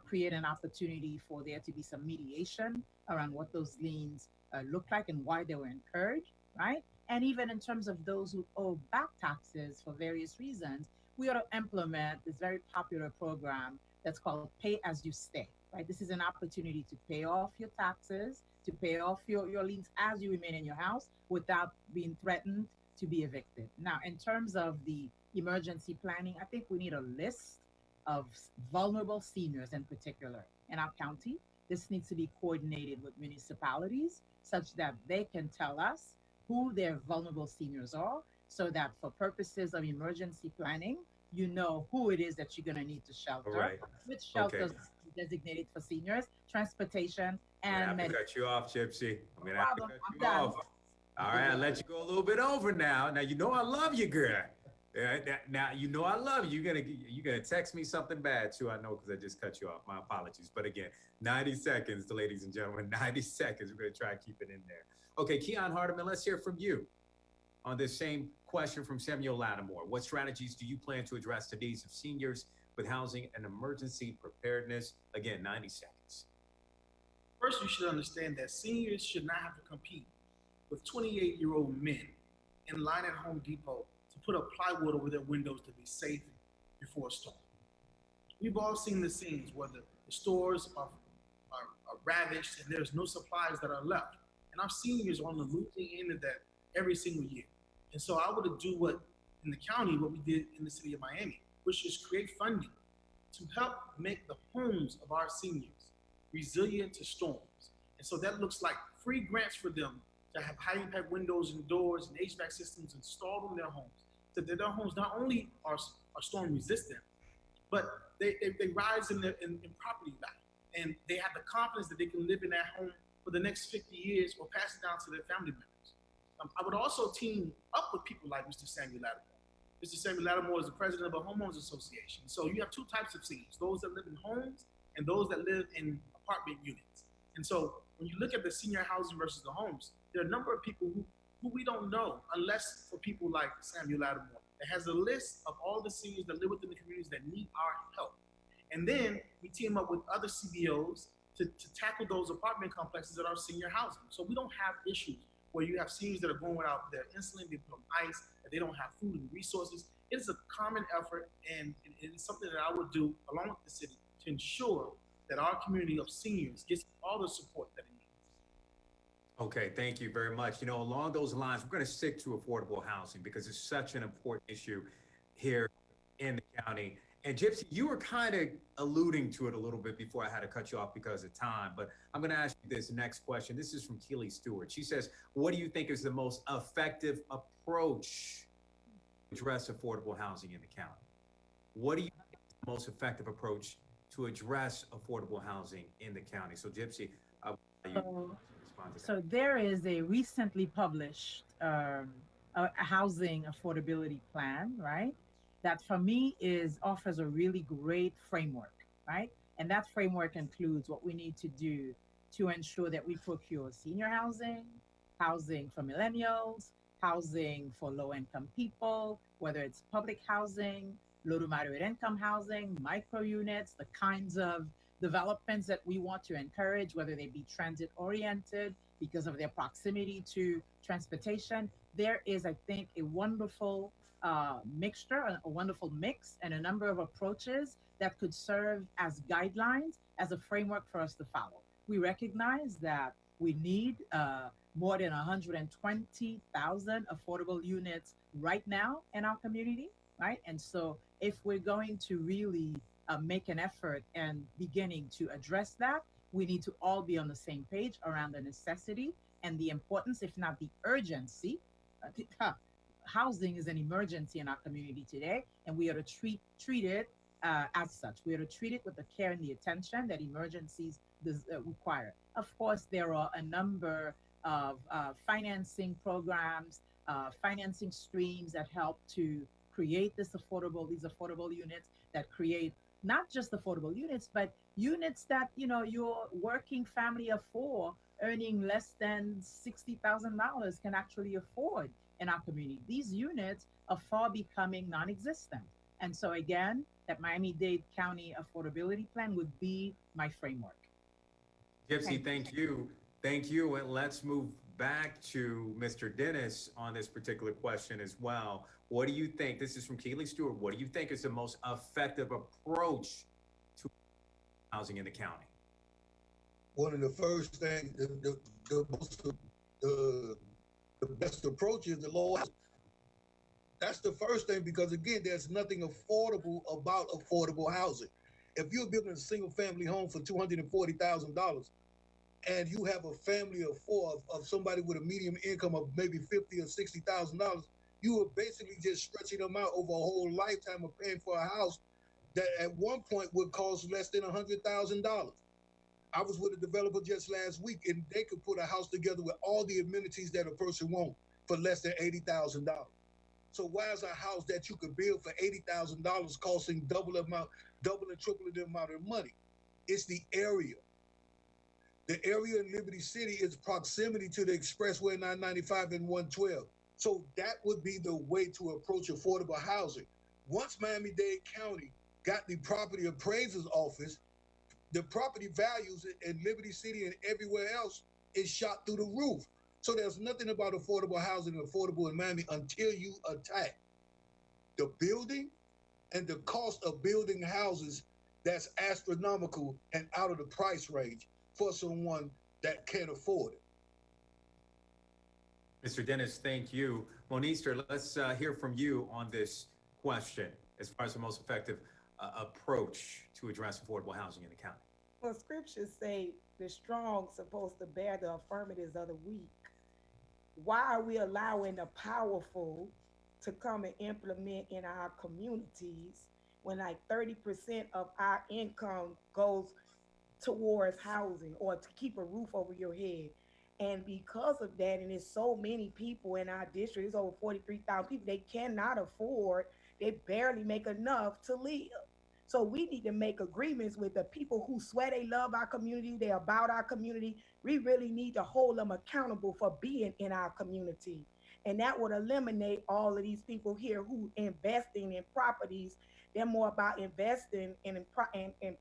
create an opportunity for there to be some mediation around what those liens look like and why they were incurred, right? And even in terms of those who owe back taxes for various reasons, we ought to implement this very popular program that's called Pay As You Stay, right? This is an opportunity to pay off your taxes, to pay off your liens as you remain in your house without being threatened to be evicted. Now, in terms of the emergency planning, I think we need a list of vulnerable seniors in particular in our county. This needs to be coordinated with municipalities such that they can tell us who their vulnerable seniors are, so that for purposes of emergency planning, you know who it is that you're going to need to shelter, Right. which shelters designated for seniors, transportation, I'm gonna and have to medical. cut you off, Gypsy. I'm gonna No have to problem. cut I'm you done. off. All right, I'll let you go a little bit over now. Now you know I love you, girl. Now you know I love you. You're gonna text me something bad too. I know because I just cut you off. My apologies. But again, 90 seconds, ladies and gentlemen. 90 seconds. We're gonna try to keep it in there. Okay, Keon Hardiman, let's hear from you on this same question from Samuel Lattimore. What strategies do you plan to address the needs of seniors with housing and emergency preparedness? Again, 90 seconds. First, you should understand that seniors should not have to compete with 28-year-old men in line at Home Depot to put up plywood over their windows to be safe before a storm. We've all seen the scenes where the stores are ravaged and there's no supplies that are left. And our seniors are on the losing end of that every single year. And so I would do what in the county, what we did in the city of Miami, which is create funding to help make the homes of our seniors resilient to storms. And so that looks like free grants for them to have high impact windows and doors and HVAC systems installed in their homes, so that their homes not only are storm resistant, but they rise in property value, and they have the confidence that they can live in that home for the next 50 years or pass it down to their family members. I would also team up with people like Mr. Samuel Lattimore. Mr. Samuel Lattimore is the president of a homeowners association. So you have two types of seniors, those that live in homes and those that live in apartment units. And so when you look at the senior housing versus the homes, there are a number of people who we don't know, unless for people like Samuel Lattimore, that has a list of all the seniors that live within the communities that need our help. And then we team up with other CBOs to tackle those apartment complexes that are senior housing. So we don't have issues where you have seniors that are going without their insulin, they put on ice, that they don't have food and resources. It is a common effort, and it is something that I would do along with the city to ensure that our community of seniors gets all the support that it needs. Okay, thank you very much. You know, along those lines, we're going to stick to affordable housing because it's such an important issue here in the county. And Gypsy, you were kind of alluding to it a little bit before I had to cut you off because of time, but I'm going to ask you this next question. This is from Keely Stewart. She says, what do you think is the most effective approach to address affordable housing in the county? What do you think is the most effective approach to address affordable housing in the county? So Gypsy, so there is a recently published a housing affordability plan, right? That for me offers a really great framework, right? And that framework includes what we need to do to ensure that we procure senior housing, housing for millennials, housing for low-income people, whether it's public housing, low to moderate income housing, micro units, the kinds of developments that we want to encourage, whether they be transit oriented because of their proximity to transportation. There is, I think, a wonderful mixture, a wonderful mix, and a number of approaches that could serve as guidelines, as a framework for us to follow. We recognize that we need more than 120,000 affordable units right now in our community, right? And so if we're going to really make an effort and beginning to address that, we need to all be on the same page around the necessity and the importance, if not the urgency. Housing is an emergency in our community today, and we are to treat it as such. We are to treat it with the care and the attention that emergencies require. Of course, there are a number of financing programs, financing streams that help to create these affordable units, that create not just affordable units, but units that, you know, your working family of four earning less than $60,000 can actually afford in our community. These units are far becoming non-existent. And so again, that Miami-Dade County affordability plan would be my framework. Gypsy, thank you. Thank you. And let's move back to Mr. Dennis on this particular question as well. What do you think? This is from Keely Stewart. What do you think is the most effective approach to housing in the county? One of the first things, the best approach is the lowest. That's the first thing, because again, there's nothing affordable about affordable housing. If you're building a single family home for $240,000 and you have a family of four of somebody with a medium income of maybe $50,000 or $60,000, you are basically just stretching them out over a whole lifetime of paying for a house that at one point would cost less than $100,000. I was with a developer just last week, and they could put a house together with all the amenities that a person wants for less than $80,000. So why is a house that you could build for $80,000 costing double and triple the amount of money? It's the area. The area in Liberty City is proximity to the expressway 995 and 112. So that would be the way to approach affordable housing. Once Miami-Dade County got the property appraiser's office, the property values in Liberty City and everywhere else is shot through the roof. So there's nothing about affordable housing affordable in Miami until you attack the building and the cost of building houses that's astronomical and out of the price range for someone that can't afford it. Mr. Dennis, thank you. Monister, let's hear from you on this question as far as the most effective approach to address affordable housing in the county. Well, scriptures say the strong supposed to bear the affirmatives of the weak. Why are we allowing the powerful to come and implement in our communities when like 30% of our income goes towards housing or to keep a roof over your head? And because of that, and there's so many people in our district, it's over 43,000 people, they cannot afford, they barely make enough to live. So we need to make agreements with the people who swear they love our community, they're about our community. We really need to hold them accountable for being in our community. And that would eliminate all of these people here who investing in properties. They're more about investing and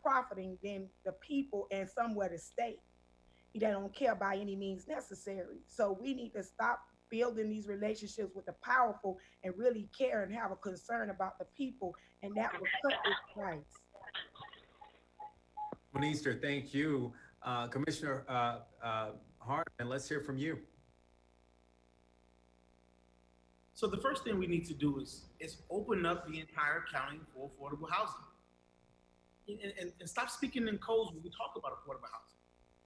profiting than the people and somewhere to stay. They don't care by any means necessary. So we need to stop building these relationships with the powerful and really care and have a concern about the people, and that will cut this price. Monister, thank you. Commissioner Hartman, let's hear from you. So the first thing we need to do is open up the entire county for affordable housing. And stop speaking in codes when we talk about affordable housing.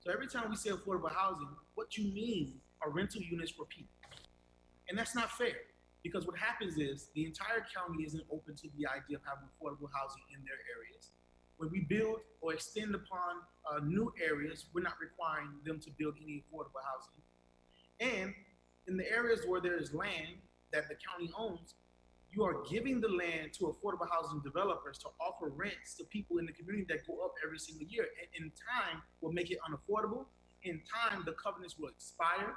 So every time we say affordable housing, what you mean are rental units for people. And that's not fair, because what happens is the entire county isn't open to the idea of having affordable housing in their areas. When we build or extend upon new areas, we're not requiring them to build any affordable housing. And in the areas where there is land that the county owns, you are giving the land to affordable housing developers to offer rents to people in the community that go up every single year. And in time, will make it unaffordable. In time, the covenants will expire,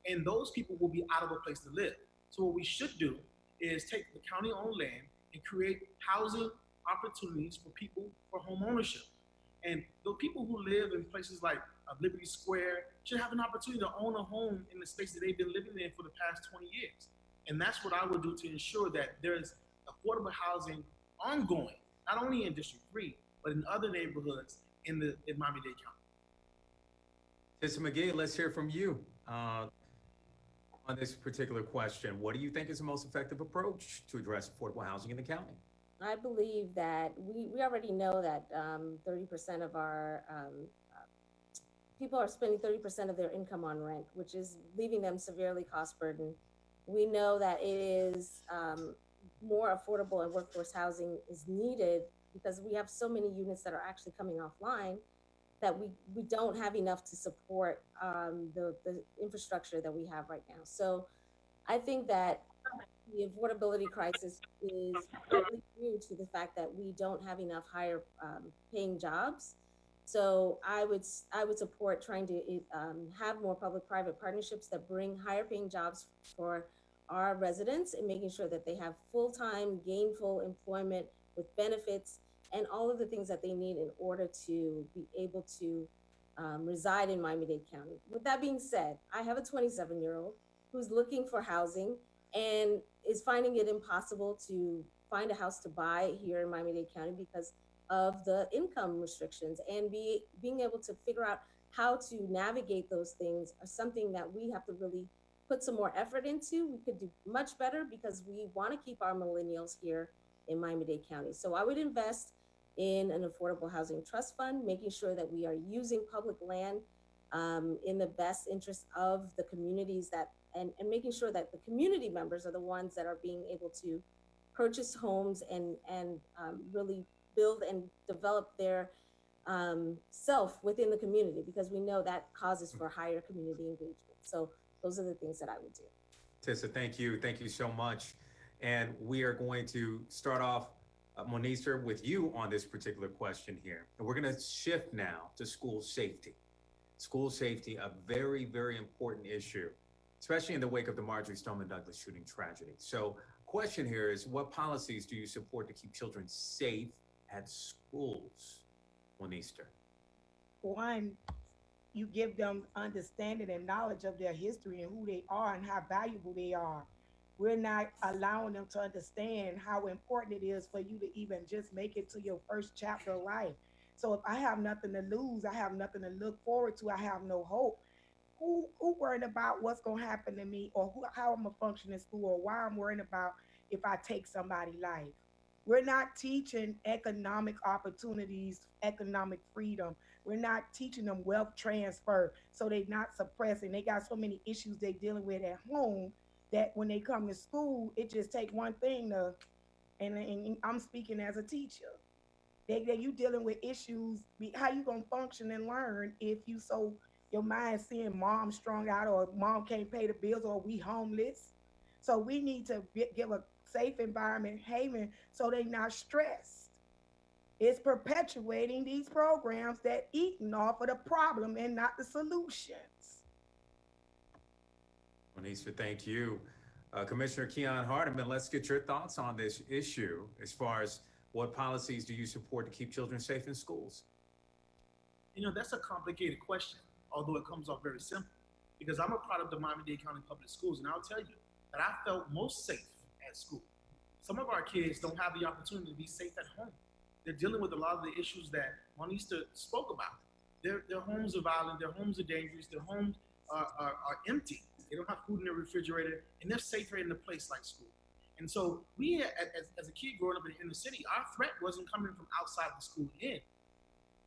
and those people will be out of a place to live. So what we should do is take the county-owned land and create housing opportunities for people for home ownership. And the people who live in places like Liberty Square should have an opportunity to own a home in the space that they've been living in for the past 20 years. And that's what I would do to ensure that there's affordable housing ongoing, not only in District 3, but in other neighborhoods in Miami-Dade County. Tissa McGee, let's hear from you on this particular question. What do you think is the most effective approach to address affordable housing in the county? I believe that we already know that 30% of our people are spending 30% of their income on rent, which is leaving them severely cost burdened. We know that it is more affordable and workforce housing is needed because we have so many units that are actually coming offline that we don't have enough to support the infrastructure that we have right now. So I think that the affordability crisis is partly due to the fact that we don't have enough higher paying jobs. So I would support trying to have more public-private partnerships that bring higher paying jobs for our residents and making sure that they have full-time gainful employment with benefits and all of the things that they need in order to be able to reside in Miami-Dade County. With that being said, I have a 27-year-old who's looking for housing and is finding it impossible to find a house to buy here in Miami-Dade County because of the income restrictions, and being able to figure out how to navigate those things are something that we have to really put some more effort into. We could do much better because we want to keep our millennials here in Miami-Dade County. So I would invest in an affordable housing trust fund, making sure that we are using public land in the best interest of the communities and making sure that the community members are the ones that are being able to purchase homes and really build and develop their self within the community, because we know that causes for higher community engagement. So those are the things that I would do. Tissa, thank you. Thank you so much. And we are going to start off, Monisa, with you on this particular question here. And we're going to shift now to school safety. School safety, a very, very important issue, especially in the wake of the Marjorie Stoneman Douglas shooting tragedy. So question here is, what policies do you support to keep children safe at schools, Monisa? One, you give them understanding and knowledge of their history and who they are and how valuable they are. We're not allowing them to understand how important it is for you to even just make it to your first chapter of life. So if I have nothing to lose, I have nothing to look forward to, I have no hope. Who worried about what's gonna happen to me, or how I'm gonna function in school, or why I'm worrying about if I take somebody's life? We're not teaching economic opportunities, economic freedom. We're not teaching them wealth transfer, so they're not suppressing. They got so many issues they're dealing with at home that when they come to school, it just take one thing to, and I'm speaking as a teacher. You dealing with issues. How you gonna function and learn if your mind seeing mom strung out, or mom can't pay the bills, or we homeless? So we need to give a safe environment, haven, so they're not stressed. It's perpetuating these programs that eating off of the problem and not the solutions. Monisa, thank you. Commissioner Keon Hardeman, let's get your thoughts on this issue as far as what policies do you support to keep children safe in schools? You know, that's a complicated question, although it comes off very simple, because I'm a product of Miami-Dade County Public Schools, and I'll tell you that I felt most safe at school. Some of our kids don't have the opportunity to be safe at home. They're dealing with a lot of the issues that Monisa spoke about. Their homes are violent, their homes are dangerous, their homes are empty. They don't have food in their refrigerator, and they're safer in a place like school. And so we, as a kid growing up in the city, our threat wasn't coming from outside the school in.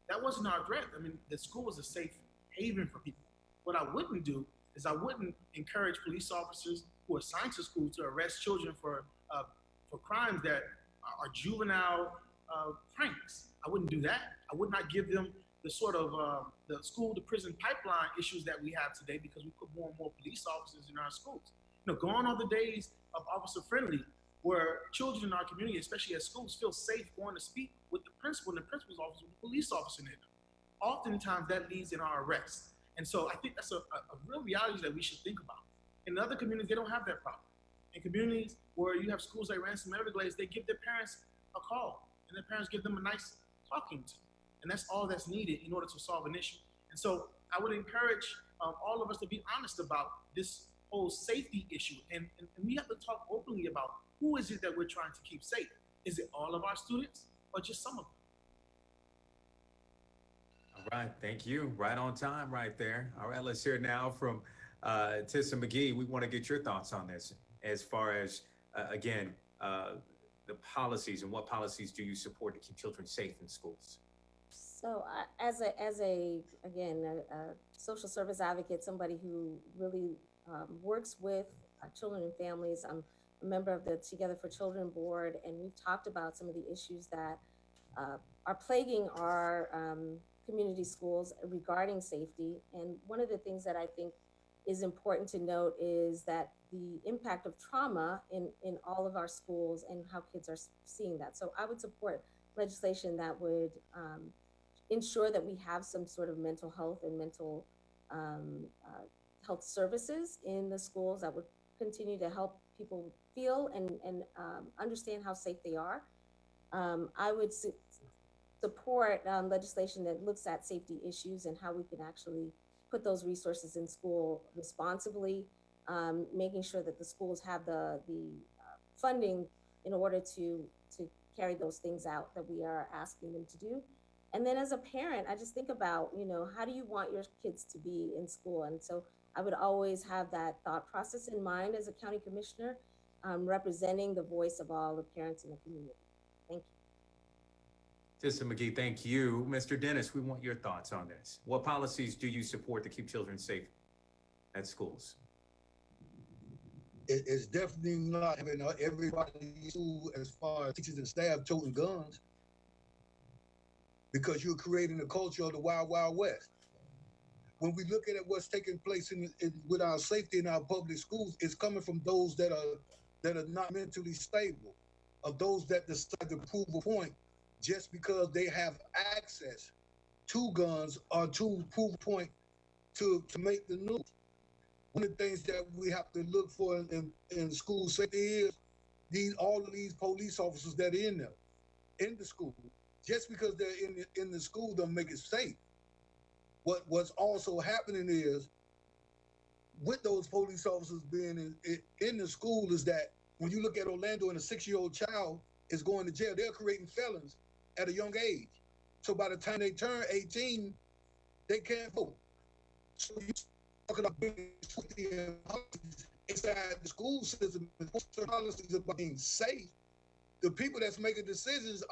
That wasn't our threat. I mean, the school was a safe haven for people. What I wouldn't do is I wouldn't encourage police officers who are assigned to school to arrest children for crimes that are juvenile pranks. I wouldn't do that. I would not give them the sort of the school to prison pipeline issues that we have today, because we put more and more police officers in our schools. You know, gone are the days of officer friendly, where children in our community, especially at schools, feel safe going to speak with the principal and the principal's office with the police officer in them. Oftentimes that leads in our arrests. And so I think that's a real reality that we should think about. In other communities, they don't have that problem. In communities where you have schools like Ransom Everglades, they give their parents a call, and their parents give them a nice talking to. And that's all that's needed in order to solve an issue. And so I would encourage all of us to be honest about this whole safety issue. And we have to talk openly about who is it that we're trying to keep safe. Is it all of our students or just some of them? All right, thank you. Right on time right there. All right, let's hear now from Tissa McGee. We want to get your thoughts on this as far as, again, the policies, and what policies do you support to keep children safe in schools? So as a social service advocate, somebody who really works with children and families, I'm a member of the Together for Children board, and we've talked about some of the issues that are plaguing our community schools regarding safety. And one of the things that I think is important to note is that the impact of trauma in all of our schools and how kids are seeing that. So I would support legislation that would ensure that we have some sort of mental health and mental health services in the schools that would continue to help people feel and understand how safe they are. I would support legislation that looks at safety issues and how we can actually put those resources in school responsibly, making sure that the schools have the funding in order to carry those things out that we are asking them to do. And then as a parent, I just think about, how do you want your kids to be in school? And so I would always have that thought process in mind as a county commissioner, representing the voice of all the parents in the community. Thank you. Tissa McGee, thank you. Mr. Dennis, we want your thoughts on this. What policies do you support to keep children safe at schools? It's definitely not having everybody in school, as far as teachers and staff, toting guns. because you're creating a culture of the wild, wild west. When we look at what's taking place with our safety in our public schools, it's coming from those that are not mentally stable, of those that decide to prove a point just because they have access to guns or to prove a point to make the news. One of the things that we have to look for in school safety is all of these police officers that are in there, in the school. Just because they're in the school don't make it safe. What's also happening is, with those police officers being in the school, is that when you look at Orlando and a 6-year-old child is going to jail, they're creating felons at a young age. So by the time they turn 18, they can't vote. So you talking about being inside the school system, and policies about being safe. The people that's making decisions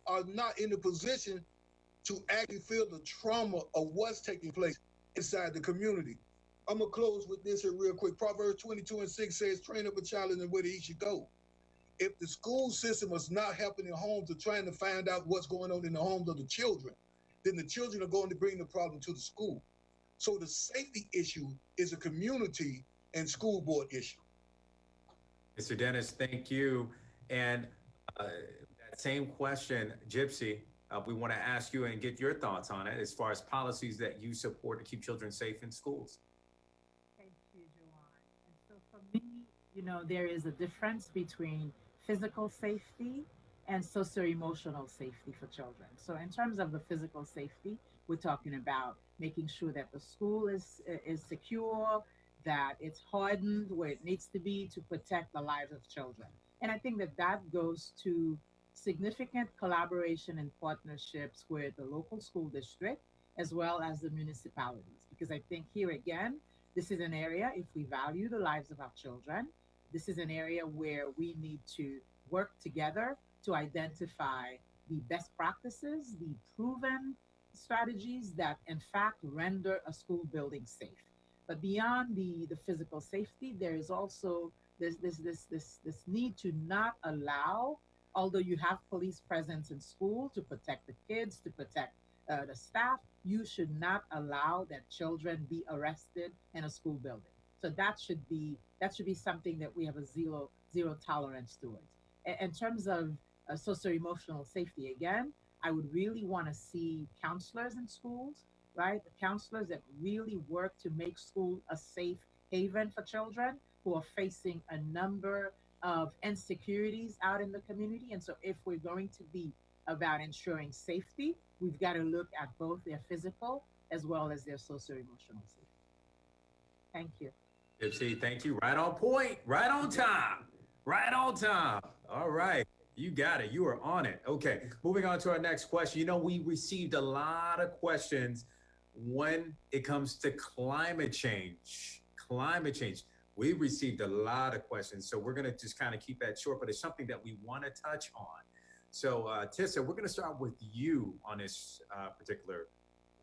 are not in a position to actually feel the trauma of what's taking place inside the community. I'm gonna close with this here real quick. Proverbs 22:6 says, train up a child in the way that he should go. If the school system is not helping the homes or trying to find out what's going on in the homes of the children, then the children are going to bring the problem to the school. So the safety issue is a community and school board issue. Mr. Dennis, thank you. And that same question, Gypsy, we want to ask you and get your thoughts on it as far as policies that you support to keep children safe in schools. Thank you, Joanne. And so for me, there is a difference between physical safety and socio-emotional safety for children. So in terms of the physical safety, we're talking about making sure that the school is secure, that it's hardened where it needs to be to protect the lives of children. And I think that goes to significant collaboration and partnerships with the local school district as well as the municipalities. Because I think here again, this is an area, if we value the lives of our children, this is an area where we need to work together to identify the best practices, the proven strategies that in fact render a school building safe. But beyond the physical safety, there is also this need to not allow, although you have police presence in school to protect the kids, to protect the staff, you should not allow that children be arrested in a school building. So that should be something that we have a zero tolerance towards. In terms of socio-emotional safety, again, I would really want to see counselors in schools, right? The counselors that really work to make school a safe haven for children who are facing a number of insecurities out in the community. And so if we're going to be about ensuring safety, we've got to look at both their physical as well as their socio-emotional safety. Thank you. Gypsy, thank you. Right on point, right on time, right on time. All right. You got it. You are on it. Okay. Moving on to our next question. We received a lot of questions when it comes to climate change. Climate change. We received a lot of questions. So we're going to just kind of keep that short, but it's something that we want to touch on. So Tissa, we're going to start with you on this particular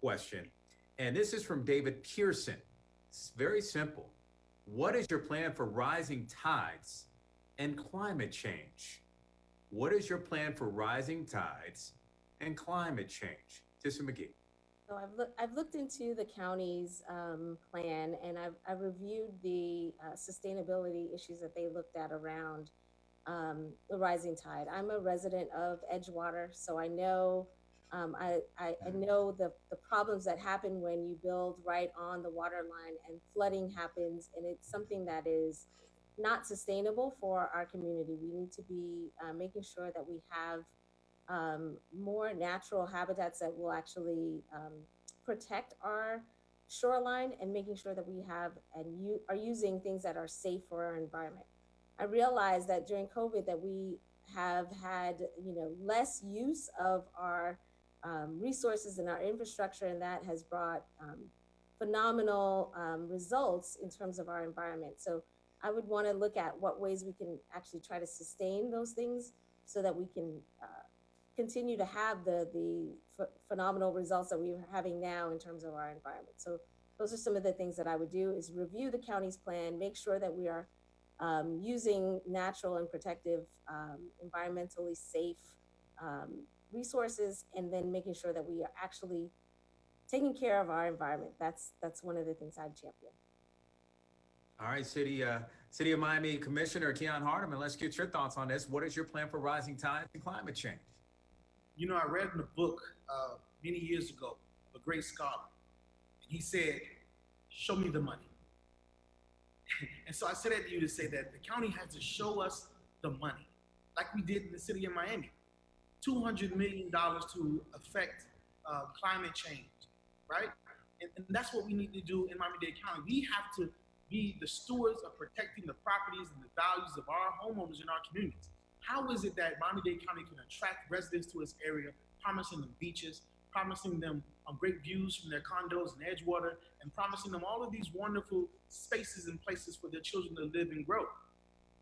question. And this is from David Pearson. It's very simple. What is your plan for rising tides and climate change? What is your plan for rising tides and climate change? Tissa McGee. So I've looked into the county's plan, and I've reviewed the sustainability issues that they looked at around the rising tide. I'm a resident of Edgewater, so I know I know the problems that happen when you build right on the water line and flooding happens, and it's something that is not sustainable for our community. We need to be making sure that we have more natural habitats that will actually protect our shoreline, and making sure that we have and are using things that are safe for our environment. I realized that during COVID that we have had less use of our resources and our infrastructure, and that has brought phenomenal results in terms of our environment. So I would want to look at what ways we can actually try to sustain those things so that we can continue to have the phenomenal results that we're having now in terms of our environment. So those are some of the things that I would do: is review the county's plan, make sure that we are using natural and protective, environmentally safe resources, and then making sure that we are actually taking care of our environment. That's one of the things I'd champion. All right, City of Miami Commissioner Keon Hardeman, let's get your thoughts on this. What is your plan for rising tides and climate change? You know, I read in a book many years ago of a great scholar. He said, show me the money. And so I said that to you to say that the county has to show us the money, like we did in the city of Miami. $200 million to affect climate change, right? And that's what we need to do in Miami-Dade County. We have to be the stewards of protecting the properties and the values of our homeowners in our communities. How is it that Miami-Dade County can attract residents to its area, promising them beaches, promising them great views from their condos in Edgewater, and promising them all of these wonderful spaces and places for their children to live and grow?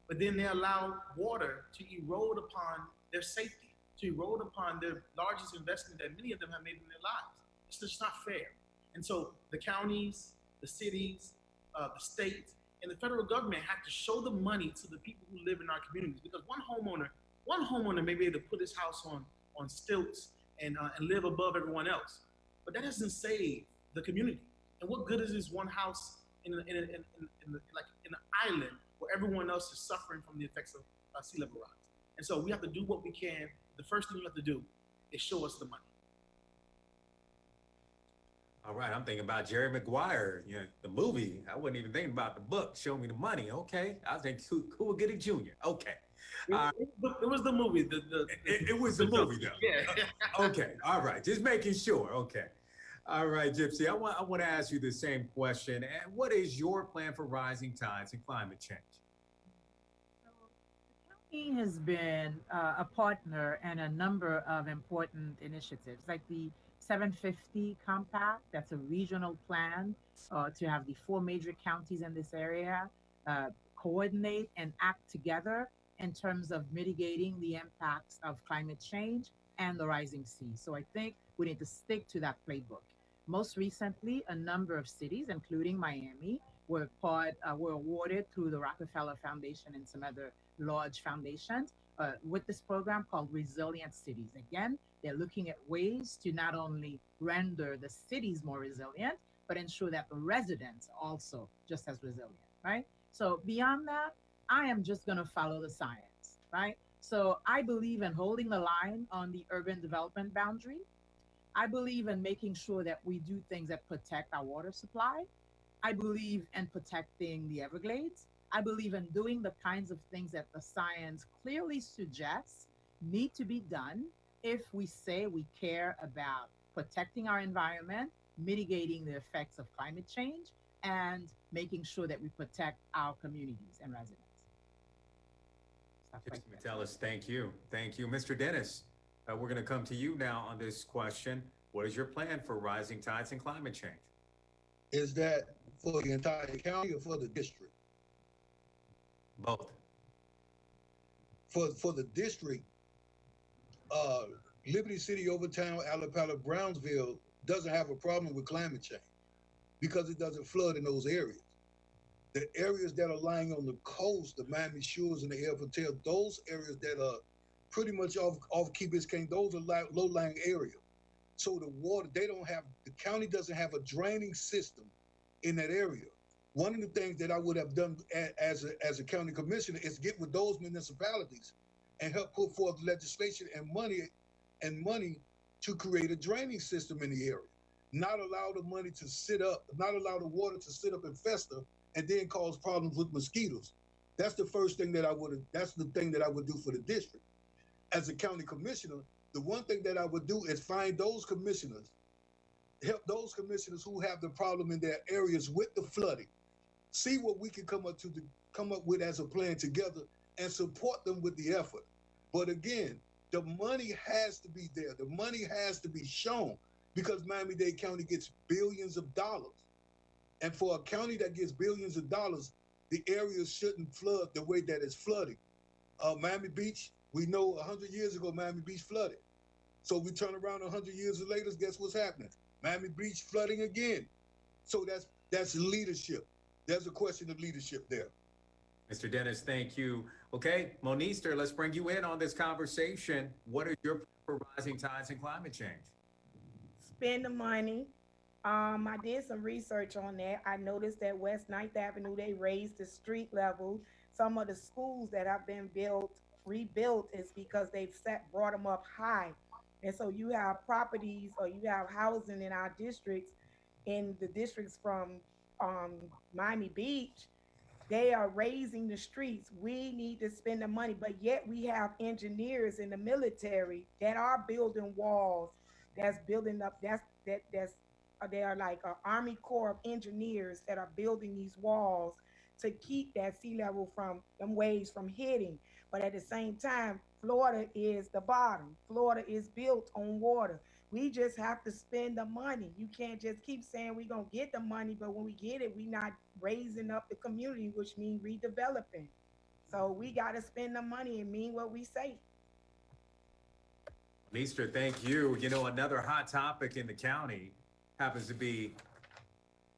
But then they allow water to erode upon their safety, to erode upon the largest investment that many of them have made in their lives. It's just not fair. And so the counties, the cities, the states, and the federal government have to show the money to the people who live in our communities, because one homeowner may be able to put his house on stilts and live above everyone else, but that doesn't save the community. And what good is this one house in an island where everyone else is suffering from the effects of sea level rise? And so we have to do what we can. The first thing we have to do is show us the money. All right, I'm thinking about Jerry Maguire, you know, the movie. I wasn't even thinking about the book, Show Me the Money. Okay, I think Cool Goody Jr. Okay. It was the movie. It was the movie, though. Yeah. Okay, all right, just making sure. Okay. All right, Gypsy, I want to ask you the same question. And what is your plan for rising tides and climate change? The county has been a partner in a number of important initiatives, like the 750 Compact. That's a regional plan to have the 4 major counties in this area coordinate and act together in terms of mitigating the impacts of climate change and the rising sea. So I think we need to stick to that playbook. Most recently, a number of cities, including Miami, were awarded through the Rockefeller Foundation and some other large foundations with this program called Resilient Cities. Again, they're looking at ways to not only render the cities more resilient, but ensure that the residents are also just as resilient, right? So beyond that, I am just going to follow the science, right? So I believe in holding the line on the urban development boundary. I believe in making sure that we do things that protect our water supply. I believe in protecting the Everglades. I believe in doing the kinds of things that the science clearly suggests need to be done if we say we care about protecting our environment, mitigating the effects of climate change, and making sure that we protect our communities and residents. Gypsy Metellus, thank you. Thank you. Mr. Dennis, we're going to come to you now on this question. What is your plan for rising tides and climate change? Is that for the entire county or for the district? Both. For the district, Liberty City, Overtown, Alapala, Brownsville doesn't have a problem with climate change because it doesn't flood in those areas. The areas that are lying on the coast, the Miami Shores and the El Patel, those areas that are pretty much off Key Biscayne, those are low-lying areas. So the water, the county doesn't have a draining system in that area. One of the things that I would have done as a county commissioner is get with those municipalities and help put forth legislation and money to create a draining system in the area. Not allow the money to sit up, not allow the water to sit up and fester and then cause problems with mosquitoes. That's the first thing that's the thing that I would do for the district. As a county commissioner, the one thing that I would do is find those commissioners, help those commissioners who have the problem in their areas with the flooding, see what we can come up with as a plan together and support them with the effort. But again, the money has to be there. The money has to be shown because Miami-Dade County gets billions of dollars. And for a county that gets billions of dollars, the areas shouldn't flood the way that it's flooding. Miami Beach, we know 100 years ago, Miami Beach flooded. So we turn around 100 years later, guess what's happening? Miami Beach flooding again. So that's leadership. There's a question of leadership there. Mr. Dennis, thank you. Okay, Monister, let's bring you in on this conversation. What is your for rising tides and climate change? Spend the money. I did some research on that. I noticed that West Ninth Avenue, they raised the street level. Some of the schools that have been rebuilt is because they've brought them up high. And so you have properties or you have housing in our districts, in the districts from um, Miami Beach, they are raising the streets. We need to spend the money, but yet we have engineers in the military that are building walls, that's building up. They are like an Army Corps of engineers that are building these walls to keep that sea level from them waves from hitting. But at the same time, Florida is the bottom. Florida is built on water. We just have to spend the money. You can't just keep saying we're gonna get the money, but when we get it, we not raising up the community, which means redeveloping. So we gotta spend the money and mean what we say. Easter, thank you. You know, another hot topic in the county happens to be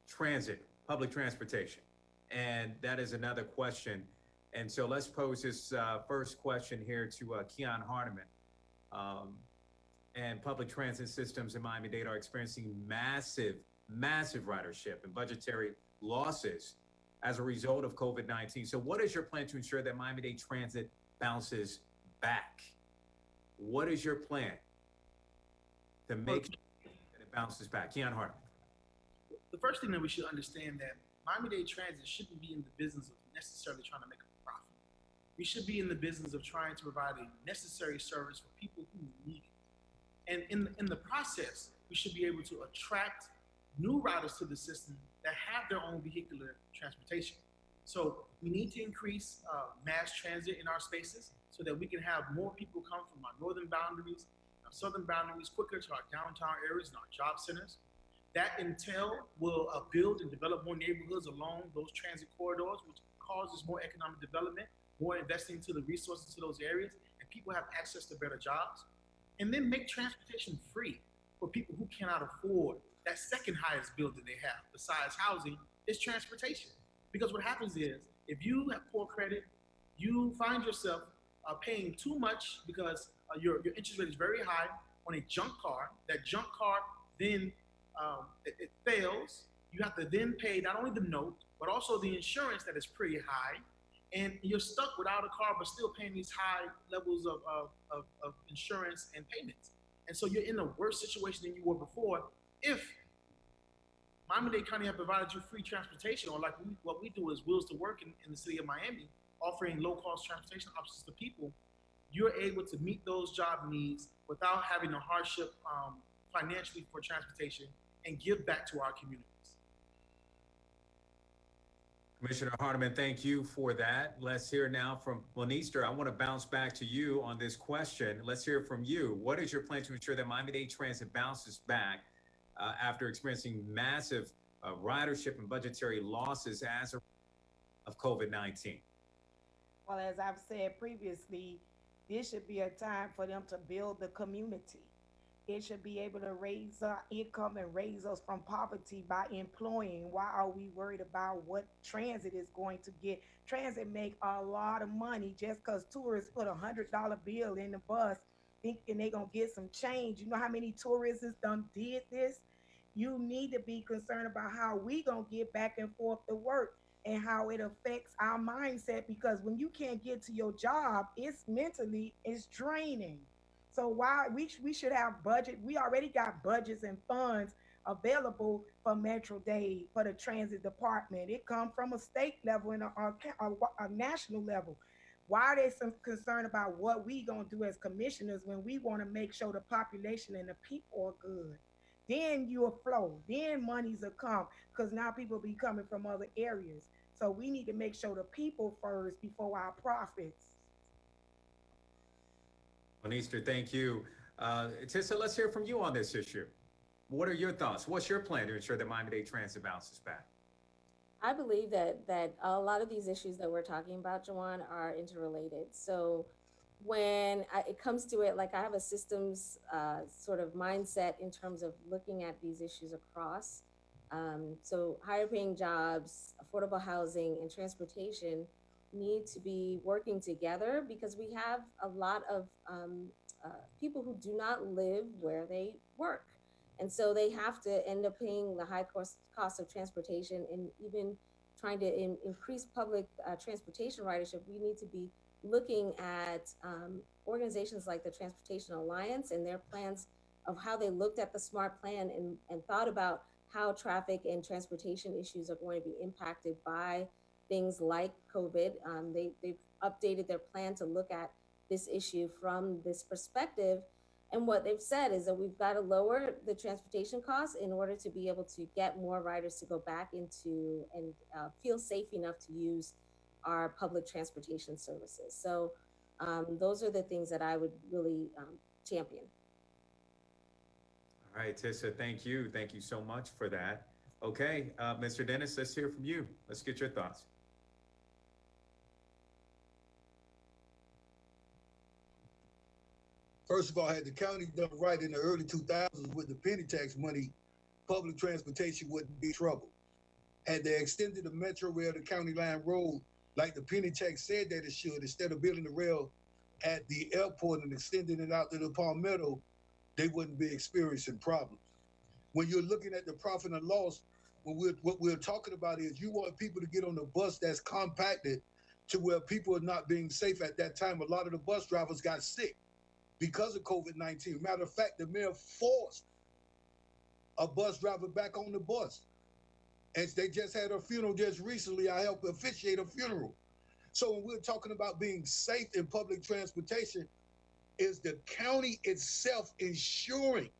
transit, public transportation. And that is another question. And so let's pose this first question here to Keon Hardiman. And public transit systems in Miami-Dade are experiencing massive ridership and budgetary losses as a result of COVID-19. So what is your plan to ensure that Miami-Dade transit bounces back? What is your plan to make sure that it bounces back? Keon Hardiman. The first thing that we should understand that Miami-Dade Transit shouldn't be in the business of necessarily trying to make a profit. We should be in the business of trying to provide a necessary service for people who need it. And in the process, we should be able to attract new riders to the system that have their own vehicular transportation. So we need to increase mass transit in our spaces so that we can have more people come from our northern boundaries, our southern boundaries quicker to our downtown areas and our job centers. That entail will build and develop more neighborhoods along those transit corridors, which causes more economic development, more investing into the resources to those areas, and people have access to better jobs. And then make transportation free for people who cannot afford that second highest bill that they have besides housing is transportation. Because what happens is, if you have poor credit, you find yourself paying too much because your interest rate is very high on a junk car. That junk car then it fails. You have to then pay not only the note, but also the insurance that is pretty high. And you're stuck without a car, but still paying these high levels of insurance and payments. And so you're in a worse situation than you were before. If Miami-Dade County have provided you free transportation, or like what we do is Wheels to Work in the city of Miami, offering low-cost transportation options to people, you're able to meet those job needs without having a hardship financially for transportation and give back to our communities. Commissioner Hardiman, thank you for that. Let's hear now from Lanister. I want to bounce back to you on this question. Let's hear from you. What is your plan to ensure that Miami-Dade Transit bounces back after experiencing massive ridership and budgetary losses as a result of COVID-19? Well, as I've said previously, this should be a time for them to build the community. It should be able to raise our income and raise us from poverty by employing. Why are we worried about what transit is going to get? Transit make a lot of money just because tourists put $100 bill in the bus thinking they're going to get some change. You know how many tourists done did this? You need to be concerned about how we going to get back and forth to work and how it affects our mindset, because when you can't get to your job, it's mentally, it's draining. So why we should have budget. We already got budgets and funds available for Metro-Dade, for the transit department. It come from a state level and a national level. Why are they so concerned about what we gonna do as commissioners when we want to make sure the population and the people are good? Then you'll flow. Then monies will come, because now people be coming from other areas. So we need to make sure the people first before our profits. Easter, thank you. Tissa, let's hear from you on this issue. What are your thoughts? What's your plan to ensure that Miami-Dade Transit bounces back? I believe that a lot of these issues that we're talking about, Jawan, are interrelated. So when it comes to it, like I have a systems sort of mindset in terms of looking at these issues across. So higher paying jobs, affordable housing, and transportation need to be working together, because we have a lot of people who do not live where they work. And so they have to end up paying the high cost of transportation, and even trying to increase public transportation ridership. We need to be looking at organizations like the Transportation Alliance and their plans of how they looked at the SMART plan and thought about how traffic and transportation issues are going to be impacted by things like COVID. They've updated their plan to look at this issue from this perspective. And what they've said is that we've got to lower the transportation costs in order to be able to get more riders to go back into and feel safe enough to use our public transportation services. So those are the things that I would really champion. All right, Tissa, thank you. Thank you so much for that. Okay, Mr. Dennis, let's hear from you. Let's get your thoughts. First of all, had the county done right in the early 2000s with the penny tax money, public transportation wouldn't be in trouble. Had they extended the Metro Rail to County Line Road like the penny tax said that it should, instead of building the rail at the airport and extending it out to the Palmetto, they wouldn't be experiencing problems. When you're looking at the profit and loss, what we're talking about is you want people to get on the bus that's compacted to where people are not being safe at that time. A lot of the bus drivers got sick because of COVID-19. Matter of fact, the mayor forced a bus driver back on the bus. And they just had a funeral just recently. I helped officiate a funeral. So when we're talking about being safe in public transportation, is the county itself ensuring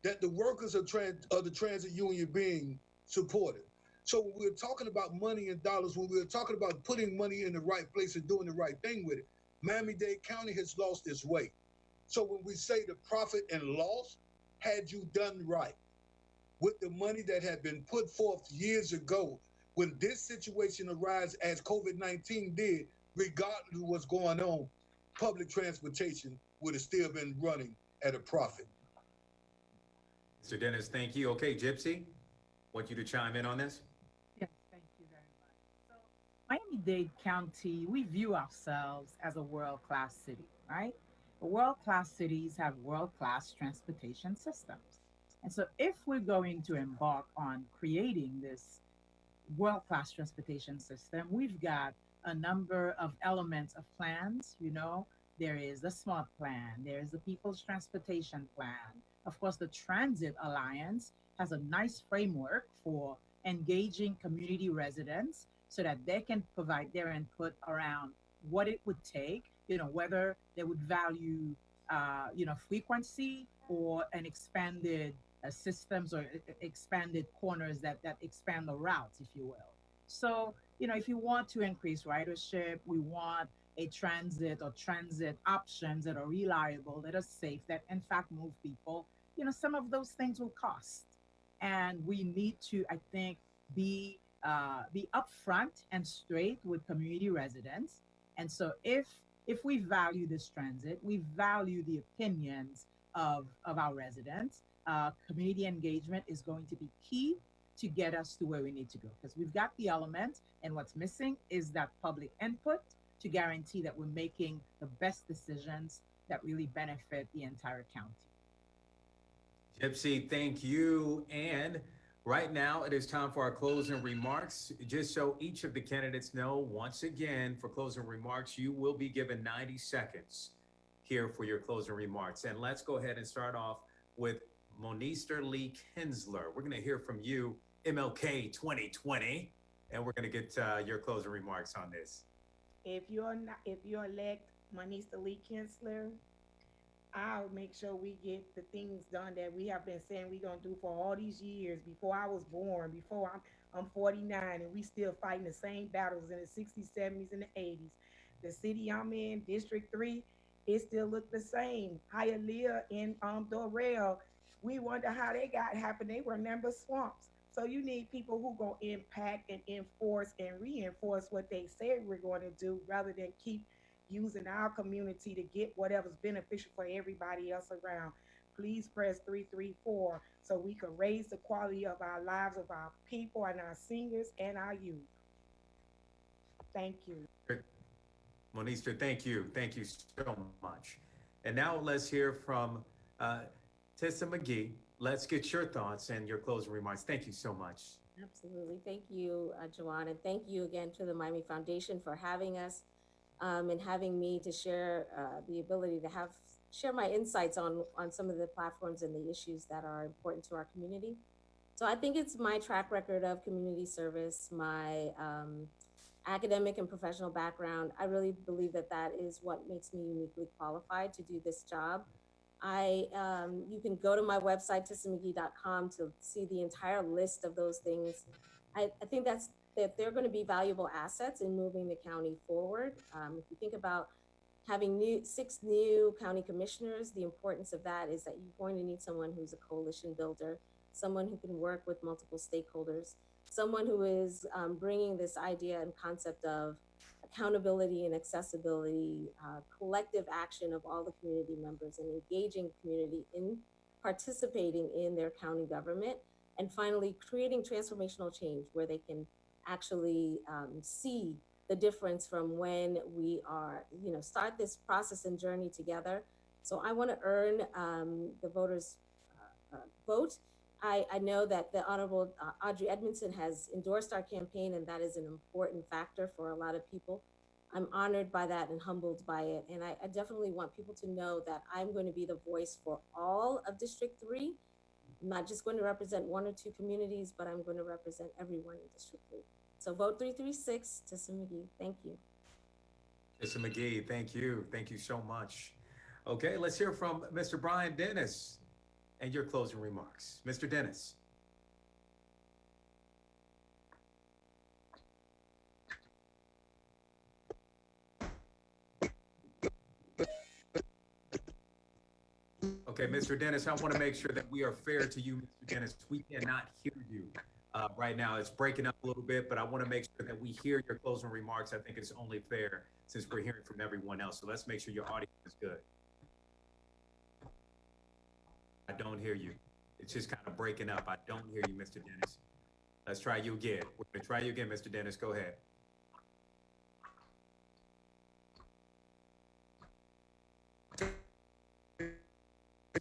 that the workers of the transit union being supported. So when we're talking about money and dollars, when we're talking about putting money in the right place and doing the right thing with it, Miami-Dade County has lost its way. So when we say the profit and loss, had you done right with the money that had been put forth years ago, when this situation arises as COVID-19 did, regardless of what's going on, public transportation would have still been running at a profit. Mr. Dennis, thank you. Okay, Gypsy, want you to chime in on this? Yes, thank you very much. So Miami-Dade County, we view ourselves as a world-class city, right? But world-class cities have world-class transportation systems. And so if we're going to embark on creating this world-class transportation system, we've got a number of elements of plans. You know, there is the SMART plan, there's the People's Transportation Plan. Of course, the Transit Alliance has a nice framework for engaging community residents so that they can provide their input around what it would take, you know, whether they would value, frequency or an expanded systems or expanded corners that expand the routes, if you will. So, you know, if you want to increase ridership, we want a transit options that are reliable, that are safe, that in fact move people. You know, some of those things will cost, and we need to, I think, be upfront and straight with community residents. And so, if we value this transit, we value the opinions of our residents. Community engagement is going to be key to get us to where we need to go, because we've got the element, and what's missing is that public input to guarantee that we're making the best decisions that really benefit the entire county. Gypsy, thank you. And right now it is time for our closing remarks. Just so each of the candidates know, once again, for closing remarks, you will be given 90 seconds here for your closing remarks. And let's go ahead and start off with Monister Lee Kinsler. We're going to hear from you, MLK 2020, and we're going to get your closing remarks on this. If you elect Monister Lee Kinsler, I'll make sure we get the things done that we have been saying we're going to do for all these years before I was born, before I'm 49, and we still fighting the same battles in the 60s, 70s, and the 80s. The city I'm in, District 3, it still look the same. Hialeah and Dorel, we wonder how they got happened. They were never swamps. So you need people who go impact and enforce and reinforce what they said we're going to do, rather than keep using our community to get whatever's beneficial for everybody else around. Please press 334 so we can raise the quality of our lives of our people and our seniors and our youth. Thank you. Monister, thank you. Thank you so much. And now let's hear from Tissa McGee. Let's get your thoughts and your closing remarks. Thank you so much. Absolutely. Thank you, Jawan, and thank you again to the Miami Foundation for having us and having me to share the ability to share my insights on some of the platforms and the issues that are important to our community. So I think it's my track record of community service, my academic and professional background. I really believe that that is what makes me uniquely qualified to do this job. You can go to my website, tissamcgee.com, to see the entire list of those things. I think that they're going to be valuable assets in moving the county forward. If you think about having 6 new county commissioners, the importance of that is that you're going to need someone who's a coalition builder, someone who can work with multiple stakeholders, someone who is bringing this idea and concept of accountability and accessibility, collective action of all the community members and engaging community in participating in their county government, and finally creating transformational change where they can actually see the difference from when we are, start this process and journey together. So I want to earn the voters' vote. I know that the Honorable Audrey Edmondson has endorsed our campaign, and that is an important factor for a lot of people. I'm honored by that and humbled by it. And I definitely want people to know that I'm going to be the voice for all of District 3. I'm not just going to represent 1 or 2 communities, but I'm going to represent everyone in District 3. So vote 336, Tissa McGee. Thank you. Tissa McGee, thank you. Thank you so much. Okay, let's hear from Mr. Brian Dennis and your closing remarks. Mr. Dennis. Okay, Mr. Dennis, I want to make sure that we are fair to you, Mr. Dennis. We cannot hear you right now. It's breaking up a little bit, but I want to make sure that we hear your closing remarks. I think it's only fair since we're hearing from everyone else. So let's make sure your audio is good. I don't hear you. It's just kind of breaking up. I don't hear you, Mr. Dennis. Let's try you again. We're going to try you again, Mr. Dennis. Go ahead.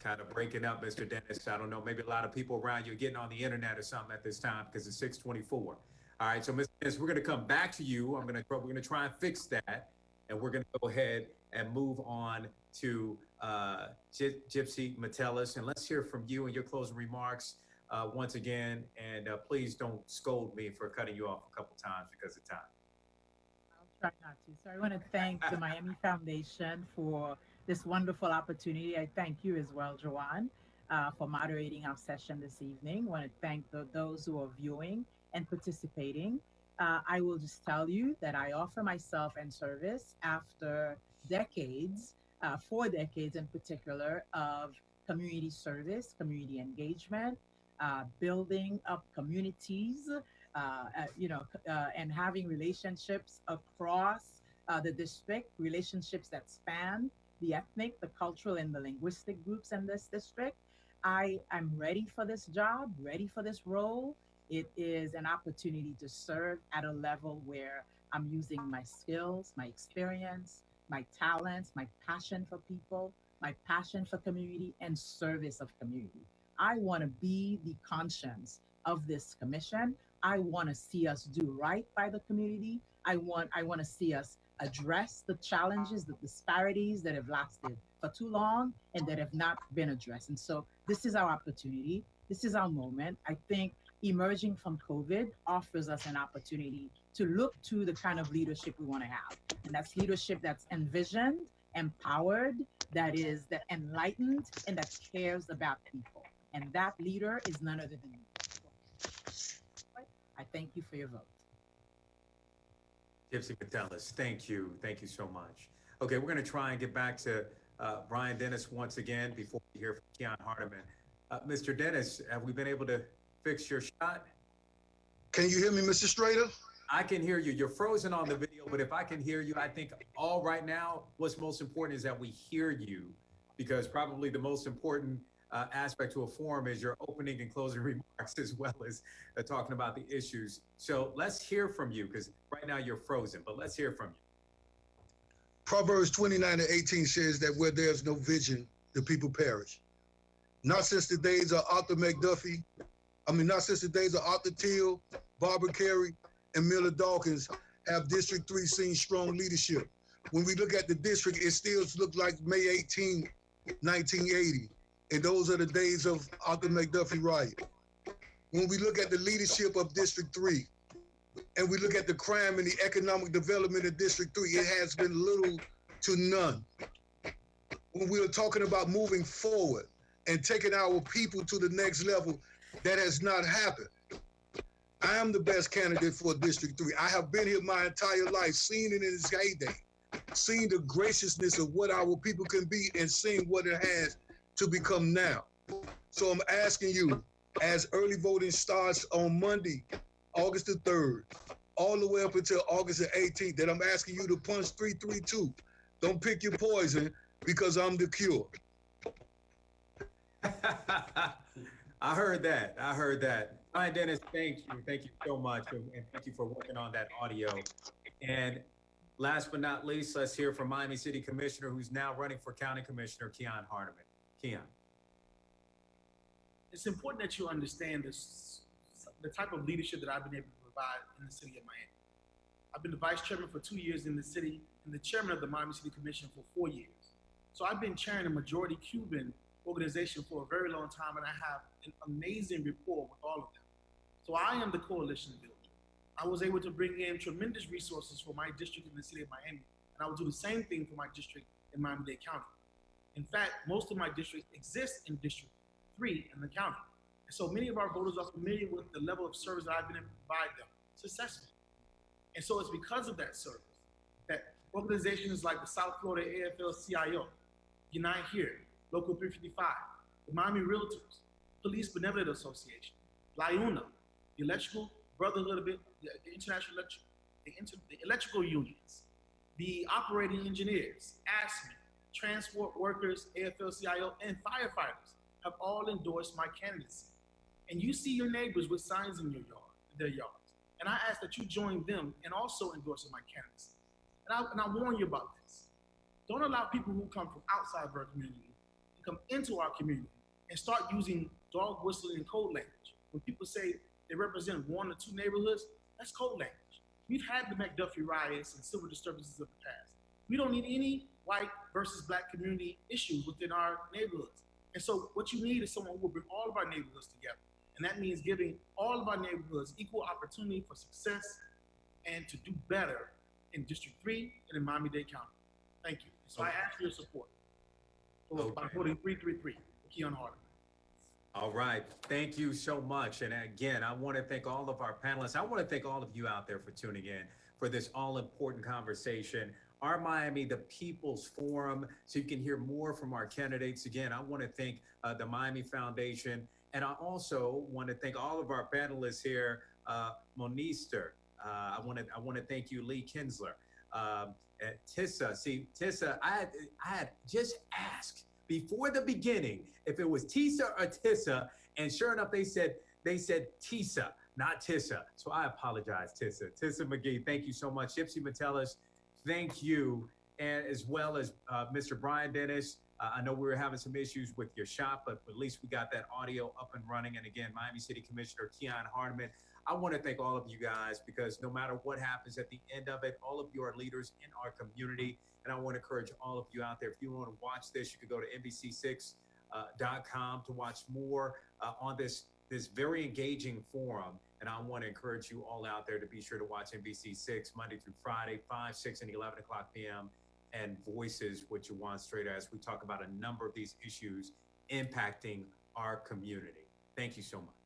Kind of breaking up, Mr. Dennis. I don't know, maybe a lot of people around you are getting on the internet or something at this time because it's 6:24. All right, so Mr. Dennis, we're going to come back to you. We're going to try and fix that, and we're going to go ahead and move on to Gypsy Metellus, and let's hear from you and your closing remarks once again. And please don't scold me for cutting you off a couple times because of time. I'll try not to. So I want to thank the Miami Foundation for this wonderful opportunity. I thank you as well, Jawan, for moderating our session this evening. I want to thank those who are viewing and participating. I will just tell you that I offer myself in service after decades, 4 decades in particular, of community service, community engagement, building up communities, and having relationships across the district, relationships that span the ethnic, the cultural, and the linguistic groups in this district. I am ready for this job, ready for this role. It is an opportunity to serve at a level where I'm using my skills, my experience, my talents, my passion for people, my passion for community, and service of community. I want to be the conscience of this commission. I want to see us do right by the community. I want to see us address the challenges, the disparities that have lasted for too long and that have not been addressed. And so this is our opportunity. This is our moment. I think emerging from COVID offers us an opportunity to look to the kind of leadership we want to have. And that's leadership that's envisioned, empowered, that enlightened, and that cares about people. And that leader is none other than you. I thank you for your vote. Gypsy Metellus, thank you. Thank you so much. Okay, we're going to try and get back to Brian Dennis once again before we hear from Keon Hardiman. Mr. Dennis, have we been able to fix your shot? Can you hear me, Mr. Strader? I can hear you. You're frozen on the video, but if I can hear you, I think all right now, what's most important is that we hear you, because probably the most important aspect to a forum is your opening and closing remarks, as well as talking about the issues. So let's hear from you, because right now you're frozen, but let's hear from you. Proverbs 29:18 says that where there's no vision, the people perish. Not since the days of Arthur McDuffie, not since the days of Arthur Till, Barbara Carey, and Miller Dawkins have District 3 seen strong leadership. When we look at the district, it still looks like May 18, 1980. And those are the days of Arthur McDuffie Wright. When we look at the leadership of District 3, and we look at the crime and the economic development of District 3, it has been little to none. When we are talking about moving forward and taking our people to the next level, that has not happened. I am the best candidate for District 3. I have been here my entire life, seen it in its heyday, seen the graciousness of what our people can be and seeing what it has to become now. So I'm asking you, as early voting starts on Monday, August the 3rd, all the way up until August the 18th, that I'm asking you to punch 332. Don't pick your poison, because I'm the cure. I heard that. I heard that. Brian Dennis, thank you. Thank you so much. And thank you for working on that audio. And last but not least, let's hear from Miami City Commissioner, who's now running for County Commissioner, Keon Hardeman. Keon. It's important that you understand the type of leadership that I've been able to provide in the city of Miami. I've been the vice chairman for 2 years in the city and the chairman of the Miami City Commission for 4 years. So I've been chairing a majority Cuban organization for a very long time, and I have an amazing rapport with all of them. So I am the coalition builder. I was able to bring in tremendous resources for my district in the city of Miami, and I will do the same thing for my district in Miami-Dade County. In fact, most of my districts exist in District 3 in the county. And so many of our voters are familiar with the level of service that I've been able to provide them successfully. And so it's because of that service that organizations like the South Florida AFL-CIO, Unite Here, Local 355, the Miami Realtors, Police Benevolent Association, LIUNA, the Electrical Brotherhood of it, the International the Electrical Unions, the Operating Engineers, ASME, Transport Workers, AFL-CIO, and firefighters have all endorsed my candidacy. And you see your neighbors with signs in their yards. And I ask that you join them in also endorsing my candidacy. And I warn you about this. Don't allow people who come from outside of our community to come into our community and start using dog whistling and code language. When people say they represent 1 or 2 neighborhoods, that's code language. We've had the McDuffie riots and civil disturbances of the past. We don't need any white versus black community issues within our neighborhoods. And so what you need is someone who will bring all of our neighborhoods together. And that means giving all of our neighborhoods equal opportunity for success and to do better in District 3 and in Miami-Dade County. Thank you. So I ask for your support by voting 333 for Keon Hardeman. All right. Thank you so much. And again, I want to thank all of our panelists. I want to thank all of you out there for tuning in for this all-important conversation. Our Miami, the People's Forum, so you can hear more from our candidates. Again, I want to thank the Miami Foundation. And I also want to thank all of our panelists here, Monister. I want to thank you, Lee Kinsler. Tissa, see, Tissa, I had just asked before the beginning if it was Tissa or Tissa, and sure enough, they said Tissa, not Tissa. So I apologize, Tissa. Tissa McGee, thank you so much. Gypsy Metellus, thank you, and as well as Mr. Brian Dennis. I know we were having some issues with your shop, but at least we got that audio up and running. And again, Miami City Commissioner Keon Hardeman. I want to thank all of you guys, because no matter what happens at the end of it, all of you are leaders in our community. And I want to encourage all of you out there, if you want to watch this, you can go to NBC6.com to watch more on this very engaging forum. And I want to encourage you all out there to be sure to watch NBC6 Monday through Friday, 5, 6, and 11 o'clock p.m. and Voices with Juwan Strader, as we talk about a number of these issues impacting our community. Thank you so much.